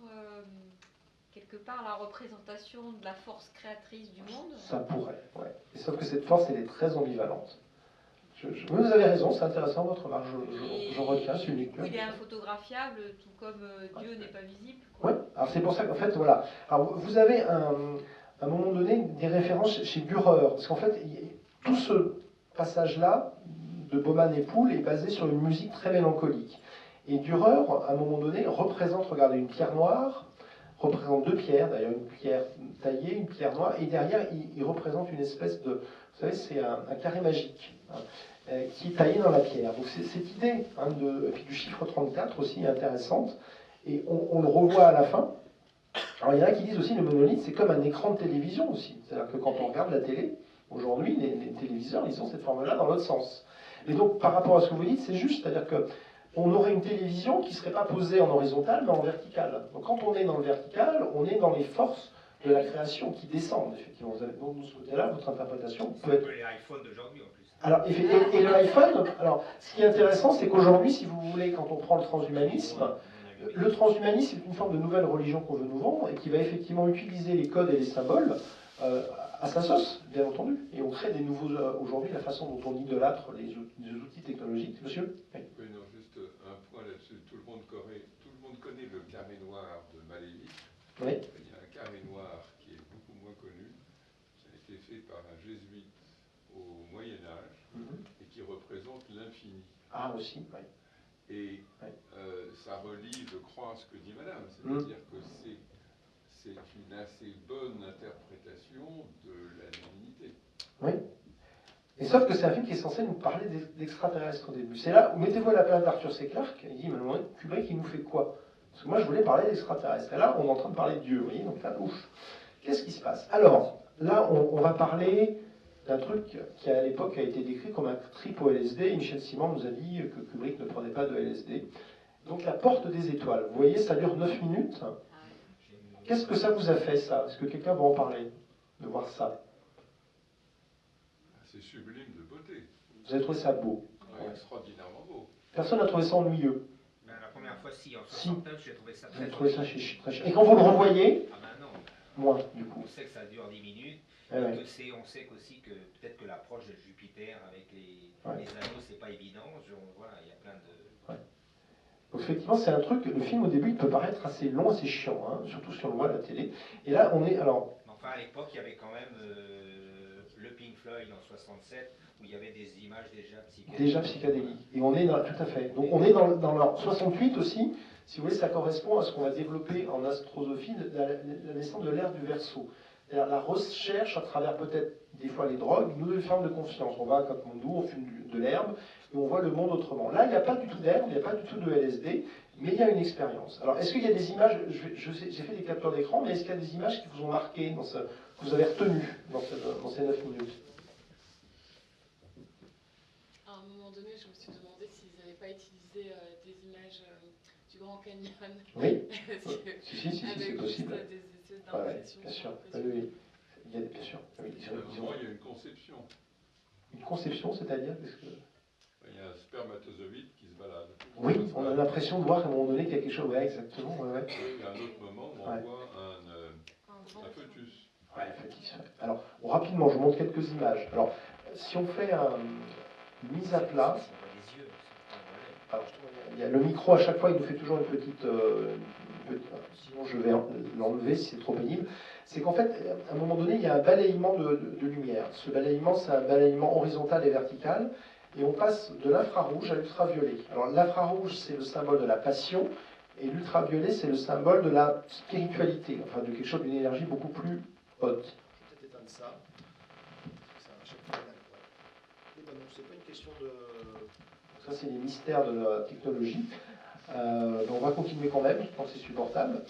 quelque part la représentation de la force créatrice du monde? Ça pourrait, ouais. Et sauf que cette force, elle est très ambivalente. Vous avez raison, c'est intéressant votre remarque, je retiens, c'est une lecture. Il est infotographiable, tout comme Dieu n'est pas visible. Oui, alors c'est pour ça qu'en fait, voilà. Alors vous avez à un moment donné des références chez Dürer, parce qu'en fait, tout ce passage-là de Baumann et Poul est basé sur une musique très mélancolique. Et Dürer, à un moment donné, représente, regardez, une pierre noire, représente 2 pierres, d'ailleurs une pierre taillée, une pierre noire, et derrière, il représente une espèce de, vous savez, c'est un carré magique, hein, qui est taillé dans la pierre. Donc cette idée, hein, et puis du chiffre 34 aussi est intéressante, et on le revoit à la fin. Alors il y en a qui disent aussi le monolithe, c'est comme un écran de télévision aussi. C'est-à-dire que quand on regarde la télé, Aujourd'hui, les téléviseurs, ils ont cette forme-là dans l'autre sens. Et donc, par rapport à ce que vous dites, c'est juste, c'est-à-dire qu'on aurait une télévision qui ne serait pas posée en horizontal, mais en vertical. Donc, quand on est dans le vertical, on est dans les forces de la création qui descendent, effectivement. Donc, de ce côté-là, votre interprétation peut être... Les iPhones d'aujourd'hui, en plus. Alors, et le iPhone, alors, ce qui est intéressant, c'est qu'aujourd'hui, si vous voulez, quand on prend le transhumanisme est une forme de nouvelle religion qu'on veut nous vendre et qui va effectivement utiliser les codes et les symboles à sa sauce, bien entendu. Et on crée des nouveaux, aujourd'hui, la façon dont on idolâtre les outils technologiques. Monsieur ? Oui, non, juste un point là-dessus. Tout le monde connaît le carré noir de Malevich. Oui. Il y a un carré noir qui est beaucoup moins connu. Ça a été fait par un jésuite au Moyen-Âge et qui représente l'infini. Ah, aussi, oui. Et ça relie, je crois, à ce que dit Madame, c'est-à-dire que c'est une assez bonne interprétation de la divinité. Oui. Et sauf que c'est un film qui est censé nous parler d'extraterrestres au début. C'est là où mettez-vous à la place d'Arthur C. Clarke, il dit, mais Kubrick, il nous fait quoi? Parce que moi, je voulais parler d'extraterrestres. Et là, on est en train de parler de Dieu, vous voyez, donc là, ouf. Qu'est-ce qui se passe? Alors, là, on va parler d'un truc qui, à l'époque, a été décrit comme un trip au LSD. Et Michel Simon nous a dit que Kubrick ne prenait pas de LSD. Donc, la porte des étoiles. Vous voyez, ça dure 9 minutes. Qu'est-ce que ça vous a fait, ça? Est-ce que quelqu'un va en parler? De voir ça? C'est sublime de beauté. Vous avez trouvé ça beau? Ouais, extraordinairement beau. Personne n'a trouvé ça ennuyeux? Ben, la première fois, si, en 69, j'ai trouvé ça très très chiant. Et quand vous le revoyez? Ah ben non. Moins, du coup. On sait que ça dure 10 minutes. Eh ouais. On sait aussi que peut-être que l'approche de Jupiter avec les anneaux, c'est pas évident. Voilà, il y a plein de... Ouais. Donc effectivement, c'est un truc, le film au début, il peut paraître assez long, assez chiant, hein, surtout si on le voit à la télé. Et là, on est, alors... Enfin, à l'époque, il y avait quand même le Pink Floyd en 67, où il y avait des images déjà psychédéliques. Et on est dans, tout à fait. Donc on est dans leur 68 aussi, si vous voulez, ça correspond à ce qu'on va développer en astrosophie, la naissance de l'ère du Verseau. C'est-à-dire la recherche à travers peut-être des fois les drogues, une nouvelle forme de conscience. On va à Katmandou, on fume de l'herbe, et on voit le monde autrement. Là, il n'y a pas du tout d'herbe, il n'y a pas du tout de LSD, mais il y a une expérience. Alors, est-ce qu'il y a des images, j'ai fait des captures d'écran, mais est-ce qu'il y a des images qui vous ont marqué, que vous avez retenues dans ces 9 minutes? À un moment donné, je me suis demandé s'ils n'avaient pas utilisé des images du Grand Canyon. Oui, si, c'est possible. Ouais, bien sûr. Oui. Il y a, bien sûr. Oui, il y a une conception. Une conception, c'est-à-dire il y a un spermatozoïde qui se balade. Oui, on a l'impression de voir qu'à un moment donné, il y a quelque chose. Oui, exactement. Ouais. Et à un autre moment, on voit un fœtus. Oui, un fœtus. Alors, rapidement, je vous montre quelques images. Alors, si on fait une mise à plat. Alors, il y a le micro, à chaque fois, il nous fait toujours une petite. Sinon, je vais l'enlever si c'est trop pénible. C'est qu'en fait, à un moment donné, il y a un balayement de lumière. Ce balayement, c'est un balayement horizontal et vertical. Et on passe de l'infrarouge à l'ultraviolet. Alors, l'infrarouge, c'est le symbole de la passion. Et l'ultraviolet, c'est le symbole de la spiritualité. Enfin, de quelque chose d'une énergie beaucoup plus haute. Je vais peut-être éteindre ça. C'est pas une question de... Ça, c'est les mystères de la technologie. Donc on va continuer quand même, je pense que c'est supportable.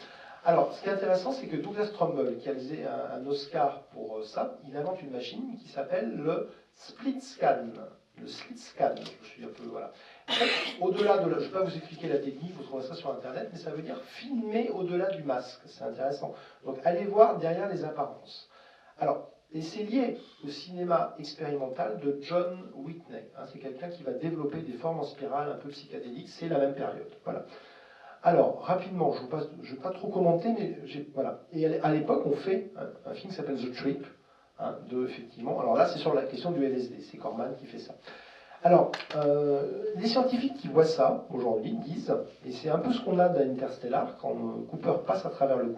Alors, ce qui est intéressant, c'est que Douglas Trumbull, qui a réalisé un Oscar pour ça, il invente une machine qui s'appelle le split scan. Le split scan, je suis un peu, voilà. En fait, au-delà de je ne vais pas vous expliquer la technique, vous trouverez ça sur Internet, mais ça veut dire filmer au-delà du masque. C'est intéressant. Donc, allez voir derrière les apparences. Alors, et c'est lié au cinéma expérimental de John Whitney. C'est quelqu'un qui va développer des formes en spirale un peu psychédéliques. C'est la même période. Voilà. Alors, rapidement, je ne vais pas trop commenter, mais voilà. Et à l'époque, on fait un film qui s'appelle The Trip, effectivement. Alors là, c'est sur la question du LSD. C'est Corman qui fait ça. Alors, les scientifiques qui voient ça aujourd'hui disent, et c'est un peu ce qu'on a dans Interstellar, quand Cooper passe à travers le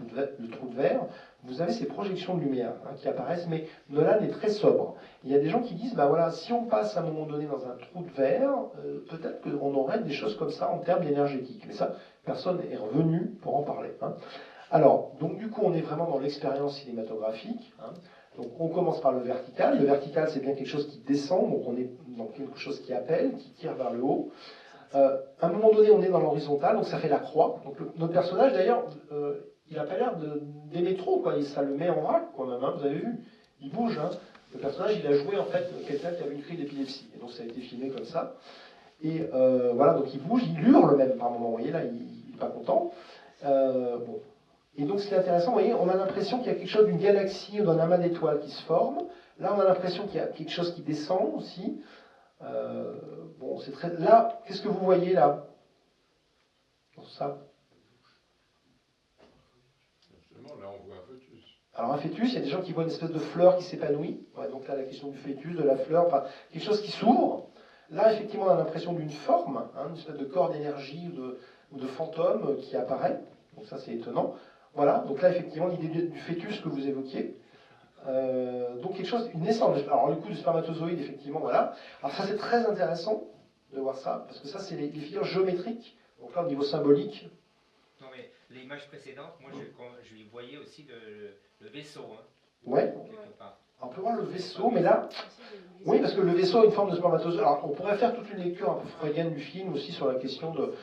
trou de verre, vous avez ces projections de lumière qui apparaissent, mais Nolan est très sobre. Il y a des gens qui disent, ben voilà, si on passe à un moment donné dans un trou de verre, peut-être qu'on aurait des choses comme ça en termes énergétiques. Mais ça, personne n'est revenu pour en parler. Alors, donc du coup, on est vraiment dans l'expérience cinématographique. Donc on commence par le vertical. Le vertical, c'est bien quelque chose qui descend, donc on est dans quelque chose qui appelle, qui tire vers le haut. À un moment donné, on est dans l'horizontal, donc ça fait la croix. Donc notre personnage, d'ailleurs, il n'a pas l'air d'aimer trop, quoi. Ça le met en vrac, quand même, vous avez vu. Il bouge, Le personnage, il a joué en fait quelqu'un qui avait une crise d'épilepsie. Et donc ça a été filmé comme ça. Et voilà, donc il bouge, il hurle même par moment. Vous voyez là, il n'est pas content. Bon. Et donc ce qui est intéressant, vous voyez, on a l'impression qu'il y a quelque chose d'une galaxie ou d'un amas d'étoiles qui se forme. Là, on a l'impression qu'il y a quelque chose qui descend aussi. Bon, c'est très. Là, qu'est-ce que vous voyez là? Dans ça. Justement, là, on voit un fœtus. Alors un fœtus, il y a des gens qui voient une espèce de fleur qui s'épanouit. Ouais, donc là, la question du fœtus, de la fleur, enfin, quelque chose qui s'ouvre. Là, effectivement, on a l'impression d'une forme, hein, une espèce de corps d'énergie ou de fantôme qui apparaît. Donc ça, c'est étonnant. Voilà, donc là, effectivement, l'idée du fœtus que vous évoquiez. Donc quelque chose, une naissance. Alors le coup du spermatozoïde, effectivement, voilà. Alors ça, c'est très intéressant de voir ça, parce que ça, c'est les figures géométriques. Donc là, au niveau symbolique. Non, mais l'image précédente, moi, je voyais aussi le vaisseau. Hein, ouais. Quelque part. On peut voir le vaisseau, mais là... Oui, parce que le vaisseau a une forme de spermatozoïde. Alors, on pourrait faire toute une lecture un peu freudienne du film aussi sur la question de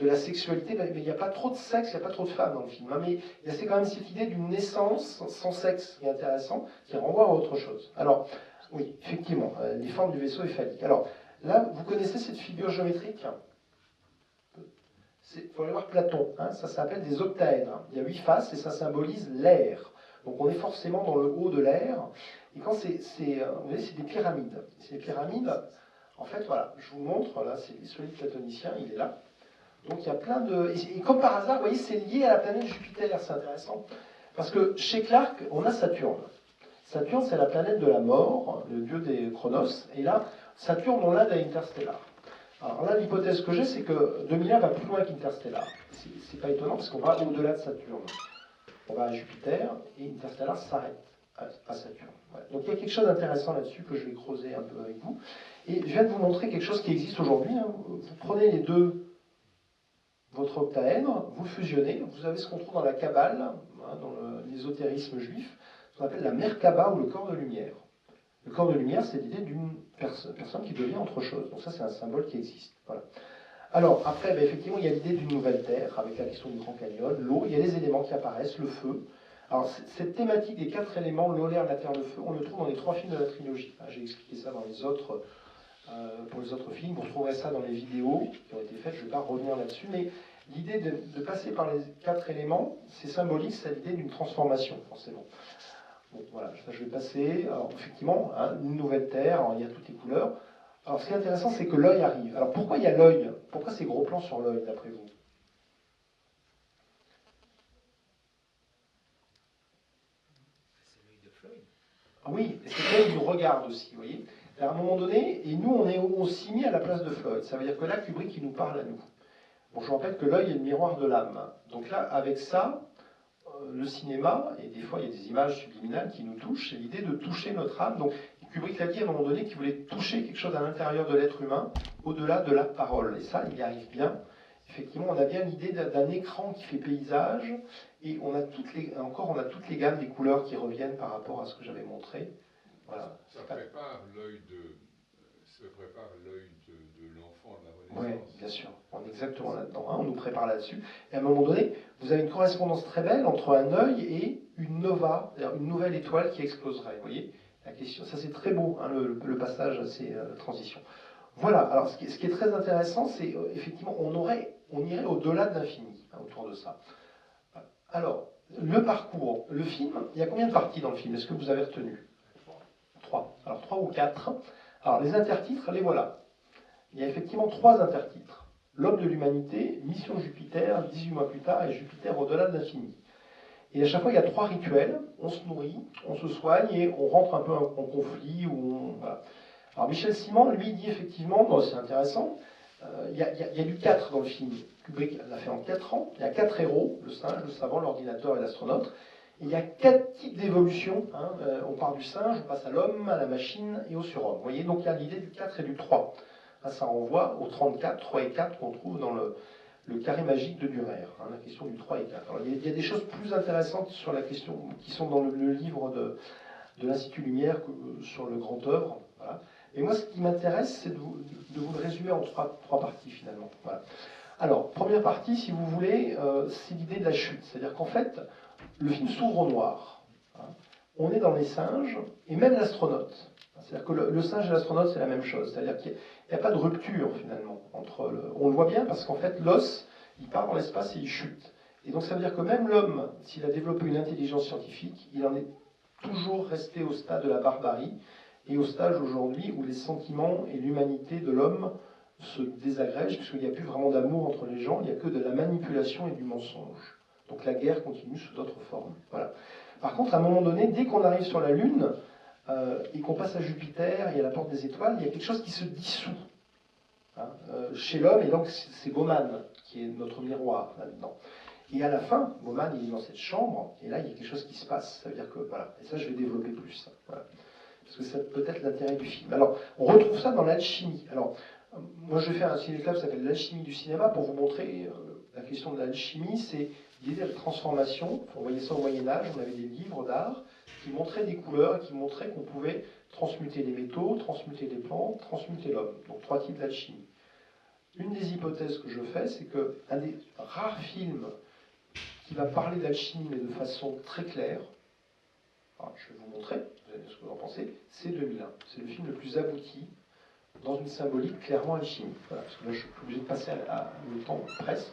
la sexualité, mais il n'y a pas trop de sexe, il n'y a pas trop de femmes dans le film. Hein, mais il y a quand même cette idée d'une naissance sans sexe qui est intéressant, qui renvoie à autre chose. Alors, oui, effectivement, les formes du vaisseau est phallique. Alors, là, vous connaissez cette figure géométrique? Il faut aller voir Platon, hein, ça s'appelle des octaèdres. Il y a 8 faces et ça symbolise l'air. Donc on est forcément dans le haut de l'air. Et quand vous voyez, c'est des pyramides. Ces pyramides, en fait, voilà, je vous montre, là, c'est les solides platoniciens, il est là. Donc il y a plein de... Et comme par hasard, vous voyez, c'est lié à la planète Jupiter, c'est intéressant. Parce que chez Clarke, on a Saturne. Saturne, c'est la planète de la mort, le dieu des Chronos. Et là, Saturne, on l'a d'Interstellar. Alors là, l'hypothèse que j'ai, c'est que 2001 va plus loin qu'Interstellar. C'est pas étonnant, parce qu'on va au-delà de Saturne. On va à Jupiter, et Interstellar s'arrête à Saturne. Ouais. Donc il y a quelque chose d'intéressant là-dessus que je vais creuser un peu avec vous. Et je viens de vous montrer quelque chose qui existe aujourd'hui. Hein. Vous prenez les deux, votre octaèdre, vous fusionnez, vous avez ce qu'on trouve dans la Kabbale, hein, dans l'ésotérisme juif, ce qu'on appelle la Merkaba ou le corps de lumière. Le corps de lumière, c'est l'idée d'une personne qui devient autre chose. Donc ça, c'est un symbole qui existe. Voilà. Alors, après, effectivement, il y a l'idée d'une nouvelle Terre, avec la question du Grand Canyon, l'eau, il y a les éléments qui apparaissent, le feu. Alors, cette thématique des 4 éléments, l'eau, l'air, la terre, le feu, on le trouve dans les 3 films de la trilogie. J'ai expliqué ça dans les autres, pour les autres films. Vous retrouverez ça dans les vidéos qui ont été faites, je ne vais pas revenir là-dessus, mais l'idée de passer par les 4 éléments, c'est symbolique, c'est l'idée d'une transformation, forcément. Bon, voilà, je vais passer. Alors, effectivement, hein, une nouvelle Terre, alors, il y a toutes les couleurs. Alors, ce qui est intéressant, c'est que l'œil arrive. Alors, pourquoi il y a l'œil? Pourquoi ces gros plans sur l'œil, d'après vous? C'est l'œil de Floyd. Ah oui, c'est l'œil du regard aussi, vous voyez. À un moment donné, et nous, on est aussi mis à la place de Floyd. Ça veut dire que là, Kubrick, il nous parle à nous. Bon, je vous rappelle que l'œil est le miroir de l'âme. Donc là, avec ça, le cinéma, et des fois, il y a des images subliminales qui nous touchent, c'est l'idée de toucher notre âme. Donc, Kubrick l'a dit à un moment donné qu'il voulait toucher quelque chose à l'intérieur de l'être humain, au-delà de la parole. Et ça, il y arrive bien. Effectivement, on a bien l'idée d'un écran qui fait paysage, et on a toutes les gammes des couleurs qui reviennent par rapport à ce que j'avais montré. Voilà. Ça prépare l'œil de l'enfant de la Renaissance. Oui, bien sûr. On est exactement là-dedans. Hein, on nous prépare là-dessus. Et à un moment donné, vous avez une correspondance très belle entre un œil et une nova, c'est-à-dire une nouvelle étoile qui exploserait. Vous voyez la question, ça c'est très beau, hein, le passage à ces transitions. Voilà, alors ce qui est très intéressant, c'est effectivement, on irait au-delà de l'infini, hein, autour de ça. Alors, le parcours, le film, il y a combien de parties dans le film? Est-ce que vous avez retenu? 3. Alors 3 ou 4. Alors les intertitres, les voilà. Il y a effectivement 3 intertitres. L'homme de l'humanité, Mission Jupiter, 18 mois plus tard, et Jupiter au-delà de l'infini. Et à chaque fois, il y a 3 rituels. On se nourrit, on se soigne et on rentre un peu en conflit. Voilà. Alors Michel Simon, lui, dit effectivement, c'est intéressant, il y a du 4 dans le film. Kubrick l'a fait en 4 ans. Il y a 4 héros, le singe, le savant, l'ordinateur et l'astronaute. Et il y a 4 types d'évolution. Hein. On part du singe, on passe à l'homme, à la machine et au surhomme. Vous voyez, donc il y a l'idée du 4 et du 3. Là, ça renvoie au 34, 3 et 4 qu'on trouve dans le carré magique de Dürer, hein, la question du 3 et 4. Alors, il y a des choses plus intéressantes sur la question, qui sont dans le livre de l'Institut Lumière sur le grand œuvre. Voilà. Et moi, ce qui m'intéresse, c'est de vous le résumer en 3 parties, finalement. Voilà. Alors, première partie, si vous voulez, c'est l'idée de la chute. C'est-à-dire qu'en fait, le film s'ouvre au noir. Hein. on est dans les singes, et même l'astronaute. C'est-à-dire que le singe et l'astronaute, c'est la même chose. C'est-à-dire qu'il n'y a pas de rupture, finalement. On le voit bien, parce qu'en fait, l'os, il part dans l'espace et il chute. Et donc ça veut dire que même l'homme, s'il a développé une intelligence scientifique, il en est toujours resté au stade de la barbarie, et au stade aujourd'hui où les sentiments et l'humanité de l'homme se désagrègent, puisqu'il n'y a plus vraiment d'amour entre les gens, il n'y a que de la manipulation et du mensonge. Donc la guerre continue sous d'autres formes. Voilà. Par contre, à un moment donné, dès qu'on arrive sur la Lune, et qu'on passe à Jupiter et à la porte des étoiles, il y a quelque chose qui se dissout chez l'homme, et donc c'est Bauman qui est notre miroir là-dedans. Et à la fin, Bauman il est dans cette chambre, et là il y a quelque chose qui se passe. Ça veut dire que, voilà, et ça je vais développer plus. Voilà. Parce que c'est peut-être l'intérêt du film. Alors, on retrouve ça dans l'alchimie. Alors, moi je vais faire un ciné-club qui s'appelle l'alchimie du cinéma pour vous montrer la question de l'alchimie, c'est l'idée de transformation. On voyait ça au Moyen-Âge, on avait des livres d'art qui montraient des couleurs, qui montraient qu'on pouvait transmuter les métaux, transmuter les plantes, transmuter l'homme. Donc 3 types d'alchimie. Une des hypothèses que je fais, c'est qu'un des rares films qui va parler d'alchimie, mais de façon très claire, alors, je vais vous montrer, vous allez dire ce que vous en pensez, c'est 2001. C'est le film le plus abouti, dans une symbolique clairement alchimique. Voilà, parce que là, je suis obligé de passer le temps presse.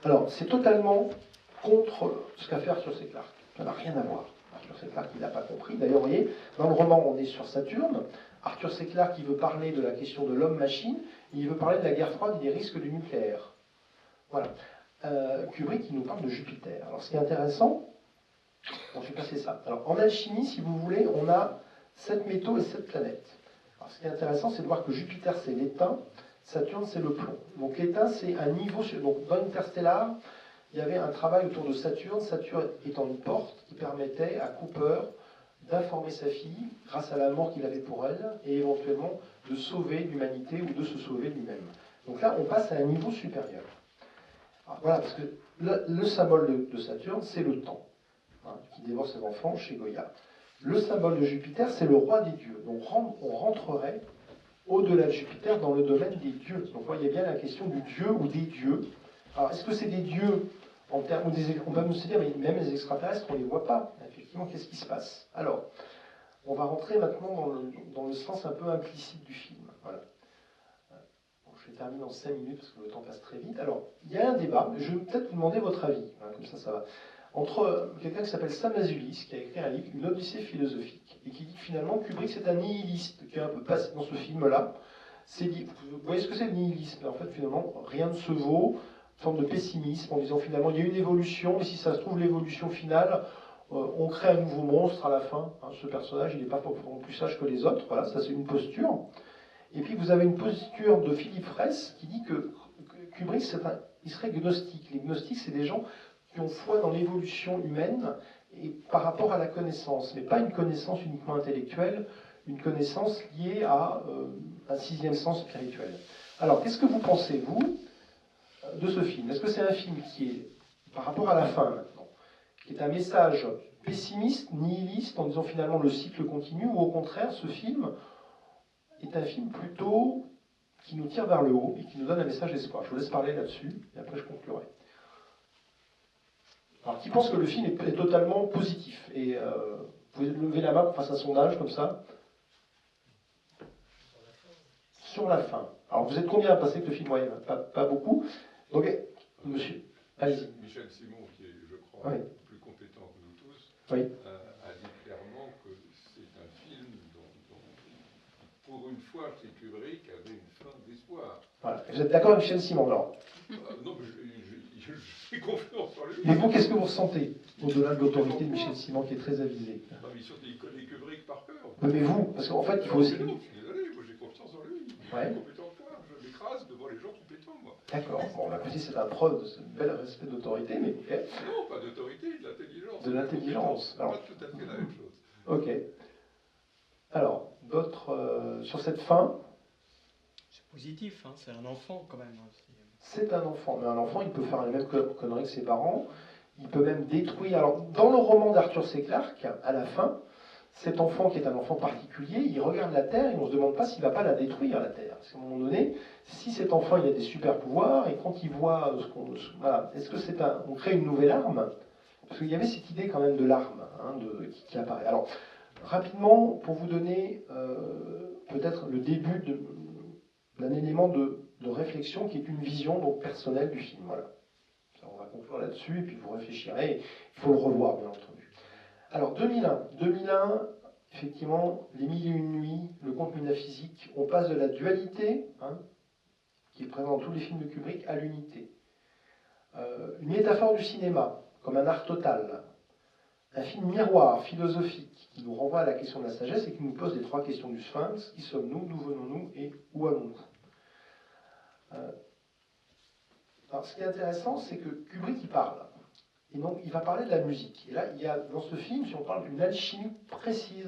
Alors, c'est totalement contre ce qu'a fait Arthur C. Clarke. Ça n'a rien à voir. Arthur C. Clarke, il n'a pas compris. D'ailleurs, vous voyez, dans le roman, on est sur Saturne. Arthur C. Clarke, il veut parler de la question de l'homme-machine, il veut parler de la guerre froide et des risques du nucléaire. Voilà. Kubrick, il nous parle de Jupiter. Alors, ce qui est intéressant, bon, je vais passer ça. Alors, en alchimie, si vous voulez, on a 7 métaux et 7 planètes. Alors, ce qui est intéressant, c'est de voir que Jupiter, c'est l'étain, Saturne, c'est le plomb. Donc, l'étain, c'est un niveau... Donc, dans Interstellar, il y avait un travail autour de Saturne, Saturne étant une porte qui permettait à Cooper d'informer sa fille, grâce à l'amour qu'il avait pour elle, et éventuellement de sauver l'humanité ou de se sauver lui-même. Donc là, on passe à un niveau supérieur. Alors, voilà, parce que le symbole de Saturne, c'est le temps, qui dévore ses enfants chez Goya. Le symbole de Jupiter, c'est le roi des dieux. Donc on rentrerait au-delà de Jupiter dans le domaine des dieux. Donc vous voyez bien la question du dieu ou des dieux. Alors est-ce que c'est des dieux en termes, on va se dire, mais même les extraterrestres, on ne les voit pas. Effectivement, qu'est-ce qui se passe? Alors, on va rentrer maintenant dans le sens un peu implicite du film. Voilà. Bon, je vais terminer en 5 minutes parce que le temps passe très vite. Alors, il y a un débat, je vais peut-être vous demander votre avis, comme ça va. Entre quelqu'un qui s'appelle Sam Azulis, qui a écrit un livre, Une Odyssée philosophique, et qui dit que finalement Kubrick c'est un nihiliste, qui est un peu passé dans ce film-là. Vous voyez ce que c'est le nihilisme? En fait, finalement, rien ne se vaut, une forme de pessimisme, en disant finalement il y a une évolution, et si ça se trouve l'évolution finale, on crée un nouveau monstre à la fin. Ce personnage, il n'est pas plus sage que les autres, voilà, ça c'est une posture. Et puis vous avez une posture de Philippe Fraisse qui dit que Kubrick, il serait gnostique. Les gnostiques, c'est des gens qui ont foi dans l'évolution humaine et par rapport à la connaissance, mais pas une connaissance uniquement intellectuelle, une connaissance liée à un 6e sens spirituel. Alors, qu'est-ce que vous pensez, vous, de ce film? Est-ce que c'est un film qui est, par rapport à la fin maintenant, qui est un message pessimiste, nihiliste, en disant finalement le cycle continue, ou au contraire, ce film est un film plutôt qui nous tire vers le haut et qui nous donne un message d'espoir? Je vous laisse parler là-dessus, et après je conclurai. Alors, qui pense que le film est totalement positif? Et vous pouvez lever la main pour faire un sondage comme ça. Sur la fin. Alors, vous êtes combien à penser que le film, ouais, pas beaucoup. Donc, monsieur, allez-y. Michel Simon, qui est, je crois, plus compétent que nous tous, a dit clairement que c'est un film dont, pour une fois, chez Kubrick, avait une fin d'espoir. Voilà. Vous êtes d'accord avec Michel Simon, alors? Non, mais j'ai confiance en lui. Mais vous, qu'est-ce que vous ressentez au-delà de l'autorité de Michel Simon, qui est très avisé? Non, mais surtout, il connaît Kubrick par cœur. Mais vous, parce qu'en fait, il faut aussi... Non, je suis désolé, moi j'ai confiance en lui. Il est compétent que moi. Je m'écrase devant les gens compétents, moi. D'accord. Bon, la petite, c'est un preuve, c'est un bel respect d'autorité, mais... Non, pas d'autorité, de l'intelligence. De l'intelligence. C'est pas tout à fait la même chose. Ok. Alors, d'autres... sur cette fin... C'est positif, hein, c'est un enfant quand même. C'est un enfant, mais un enfant, il peut faire les mêmes conneries que ses parents, il peut même détruire... Alors, dans le roman d'Arthur C. Clarke, à la fin, cet enfant qui est un enfant particulier, il regarde la Terre et on ne se demande pas s'il ne va pas la détruire, la Terre. Parce qu'à un moment donné, si cet enfant il a des super pouvoirs, et quand il voit ce qu'on... Voilà, est-ce que c'est on crée une nouvelle arme? Parce qu'il y avait cette idée quand même de l'arme qui apparaît. Alors, rapidement, pour vous donner peut-être le début d'un élément de réflexion qui est une vision donc, personnelle du film. Voilà. On va conclure là-dessus, et puis vous réfléchirez. Il faut le revoir, bien entendu. Alors, 2001, effectivement, Les Mille et Une Nuits, le conte métaphysique, on passe de la dualité, qui est présente dans tous les films de Kubrick, à l'unité. Une métaphore du cinéma, comme un art total. Un film miroir, philosophique, qui nous renvoie à la question de la sagesse et qui nous pose les 3 questions du Sphinx. Qui sommes-nous, d'où venons-nous et où allons-nous? Alors, ce qui est intéressant, c'est que Kubrick, il parle. Et donc, il va parler de la musique. Et là, il y a dans ce film, si on parle d'une alchimie précise,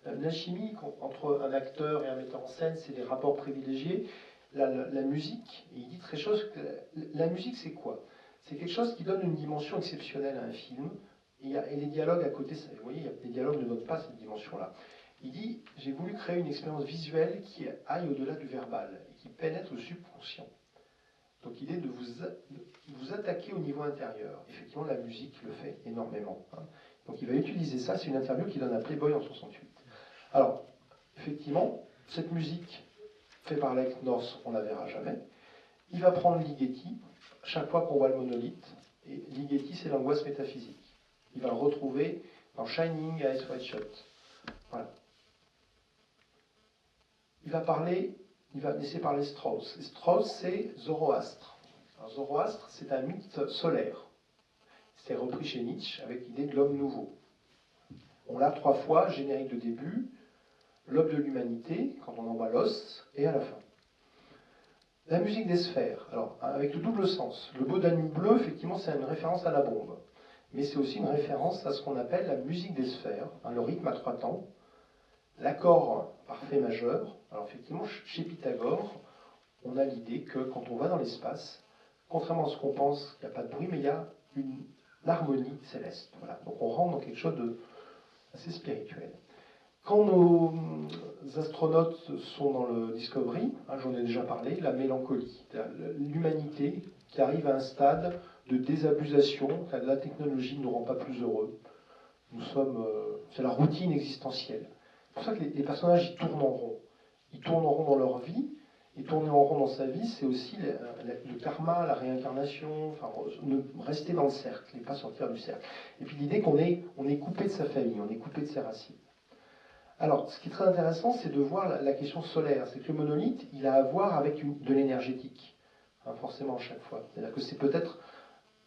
une alchimie entre un acteur et un metteur en scène, c'est des rapports privilégiés. La musique, et il dit très chose que la musique, c'est quoi? C'est quelque chose qui donne une dimension exceptionnelle à un film. Et les dialogues à côté, vous voyez, les dialogues ne donnent pas cette dimension-là. Il dit, j'ai voulu créer une expérience visuelle qui aille au-delà du verbal et qui pénètre le subconscient. Donc l'idée de vous attaquer au niveau intérieur. Effectivement, la musique le fait énormément. Donc il va utiliser ça, c'est une interview qu'il donne à Playboy en 68. Alors, effectivement, cette musique fait par Lake North, on ne la verra jamais. Il va prendre Ligeti, chaque fois qu'on voit le monolithe, et Ligeti, c'est l'angoisse métaphysique. Il va le retrouver dans Shining et Eyes Wide Shut. Voilà. Il va laisser parler Strauss. Et Strauss, c'est Zoroastre. Alors, Zoroastre, c'est un mythe solaire. C'est repris chez Nietzsche avec l'idée de l'homme nouveau. On l'a 3 fois, générique de début, l'aube de l'humanité, quand on envoie l'os, et à la fin. La musique des sphères, alors avec le double sens. Le beau Danube bleu, effectivement, c'est une référence à la bombe. Mais c'est aussi une référence à ce qu'on appelle la musique des sphères, le rythme à 3 temps, l'accord parfait majeur. Alors effectivement, chez Pythagore, on a l'idée que quand on va dans l'espace, contrairement à ce qu'on pense, il n'y a pas de bruit, mais il y a une harmonie céleste. Voilà. Donc on rentre dans quelque chose d'assez spirituel. Quand nos astronautes sont dans le Discovery, j'en ai déjà parlé, la mélancolie, l'humanité qui arrive à un stade de désabusation, la technologie ne nous rend pas plus heureux. C'est la routine existentielle. C'est pour ça que les personnages, ils tournent en rond. Ils tournent en rond dans leur vie, et tourner en rond dans sa vie, c'est aussi le karma, la réincarnation, rester dans le cercle, et pas sortir du cercle. Et puis l'idée qu'on est coupé de sa famille, on est coupé de ses racines. Alors, ce qui est très intéressant, c'est de voir la question solaire. C'est que le monolithe, il a à voir avec de l'énergétique, forcément à chaque fois. C'est-à-dire que c'est peut-être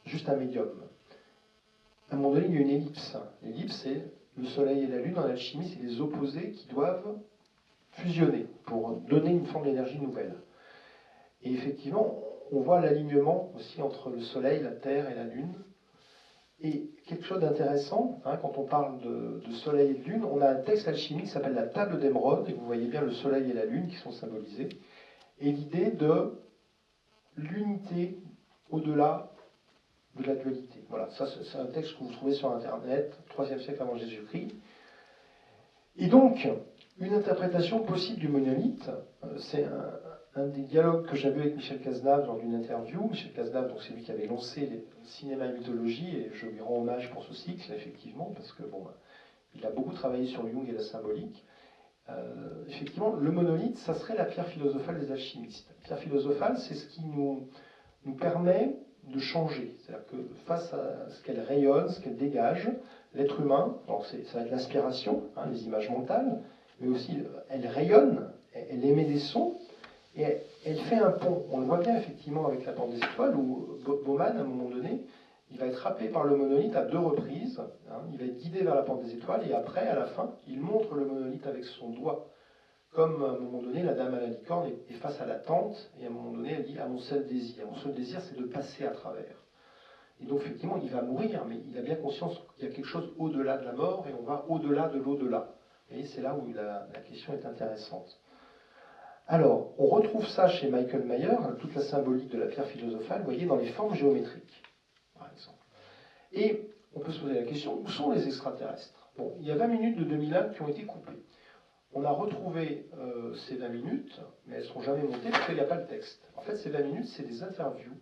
juste un médium. À un moment donné, il y a une ellipse. L'ellipse, c'est le soleil et la lune. En alchimie, c'est les opposés qui doivent fusionner pour donner une forme d'énergie nouvelle. Et effectivement, on voit l'alignement aussi entre le soleil, la terre et la lune. Et quelque chose d'intéressant, quand on parle de soleil et de lune, on a un texte alchimique qui s'appelle la table d'émeraude, et vous voyez bien le soleil et la lune qui sont symbolisés, et l'idée de l'unité au-delà de la dualité. Voilà, ça c'est un texte que vous trouvez sur Internet, 3e siècle avant Jésus-Christ. Et donc, une interprétation possible du monolithe, c'est un des dialogues que j'avais avec Michel Cazenave lors d'une interview. Michel Cazenave, donc c'est lui qui avait lancé le cinéma et mythologie, et je lui rends hommage pour ce cycle, effectivement, parce que il a beaucoup travaillé sur Jung et la symbolique. Effectivement, le monolithe, ça serait la pierre philosophale des alchimistes. La pierre philosophale, c'est ce qui nous permet de changer. C'est-à-dire que face à ce qu'elle rayonne, ce qu'elle dégage, l'être humain, alors ça va être l'inspiration, les images mentales, mais aussi elle rayonne, elle émet des sons, et elle fait un pont. On le voit bien effectivement avec la Porte des Étoiles, où Bauman, à un moment donné, il va être happé par le monolithe à 2 reprises, il va être guidé vers la Porte des Étoiles, et après, à la fin, il montre le monolithe avec son doigt. Comme à un moment donné, la dame à la licorne est face à la tente, et à un moment donné, elle dit « à mon seul désir ». Mon seul désir, c'est de passer à travers. Et donc, effectivement, il va mourir, mais il a bien conscience qu'il y a quelque chose au-delà de la mort, et on va au-delà de l'au-delà. Et c'est là où la question est intéressante. Alors, on retrouve ça chez Michael Mayer, toute la symbolique de la pierre philosophale, vous voyez, dans les formes géométriques, par exemple. Et on peut se poser la question, où sont les extraterrestres? Bon, il y a 20 minutes de 2001 qui ont été coupées. On a retrouvé ces 20 minutes, mais elles ne seront jamais montées parce qu'il n'y a pas le texte. En fait, ces 20 minutes, c'est des interviews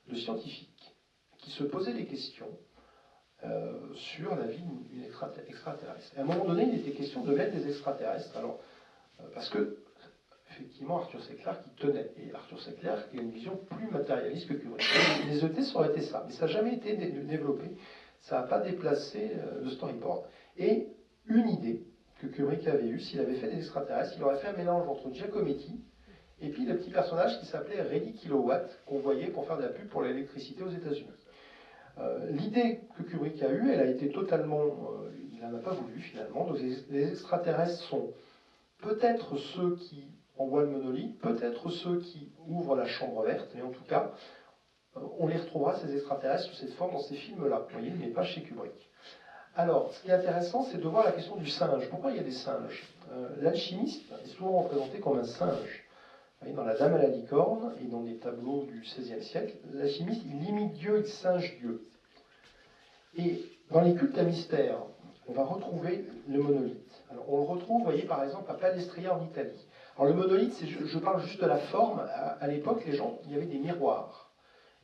de scientifiques qui se posaient des questions sur la vie d'une extraterrestre. Et à un moment donné, il était question de mettre des extraterrestres. Alors, parce que, effectivement, Arthur C. Clarke y tenait. Et Arthur C. Clarke a une vision plus matérialiste que Kubrick. Les ET, ça aurait été ça. Mais ça n'a jamais été développé. Ça n'a pas déplacé le storyboard. Et une idée que Kubrick avait eue, s'il avait fait des extraterrestres, il aurait fait un mélange entre Giacometti et puis le petit personnage qui s'appelait Reddy Kilowatt, qu'on voyait pour faire de la pub pour l'électricité aux États-Unis. L'idée que Kubrick a eue, elle a été totalement... il n'en a pas voulu finalement. Donc les extraterrestres sont peut-être ceux qui envoient le monolithe, peut-être ceux qui ouvrent la chambre verte, mais en tout cas, on les retrouvera, ces extraterrestres, sous cette forme dans ces films-là, vous voyez, mais pas chez Kubrick. Alors, ce qui est intéressant, c'est de voir la question du singe. Pourquoi il y a des singes? L'alchimiste est souvent représenté comme un singe. Vous voyez, dans La Dame à la licorne et dans des tableaux du XVIe siècle, l'alchimiste, il imite Dieu, il singe Dieu. Et dans les cultes à mystère, on va retrouver le monolithe. Alors, on le retrouve, vous voyez, par exemple, à Palestria en Italie. Alors, le monolithe, je parle juste de la forme. À l'époque, les gens, il y avait des miroirs.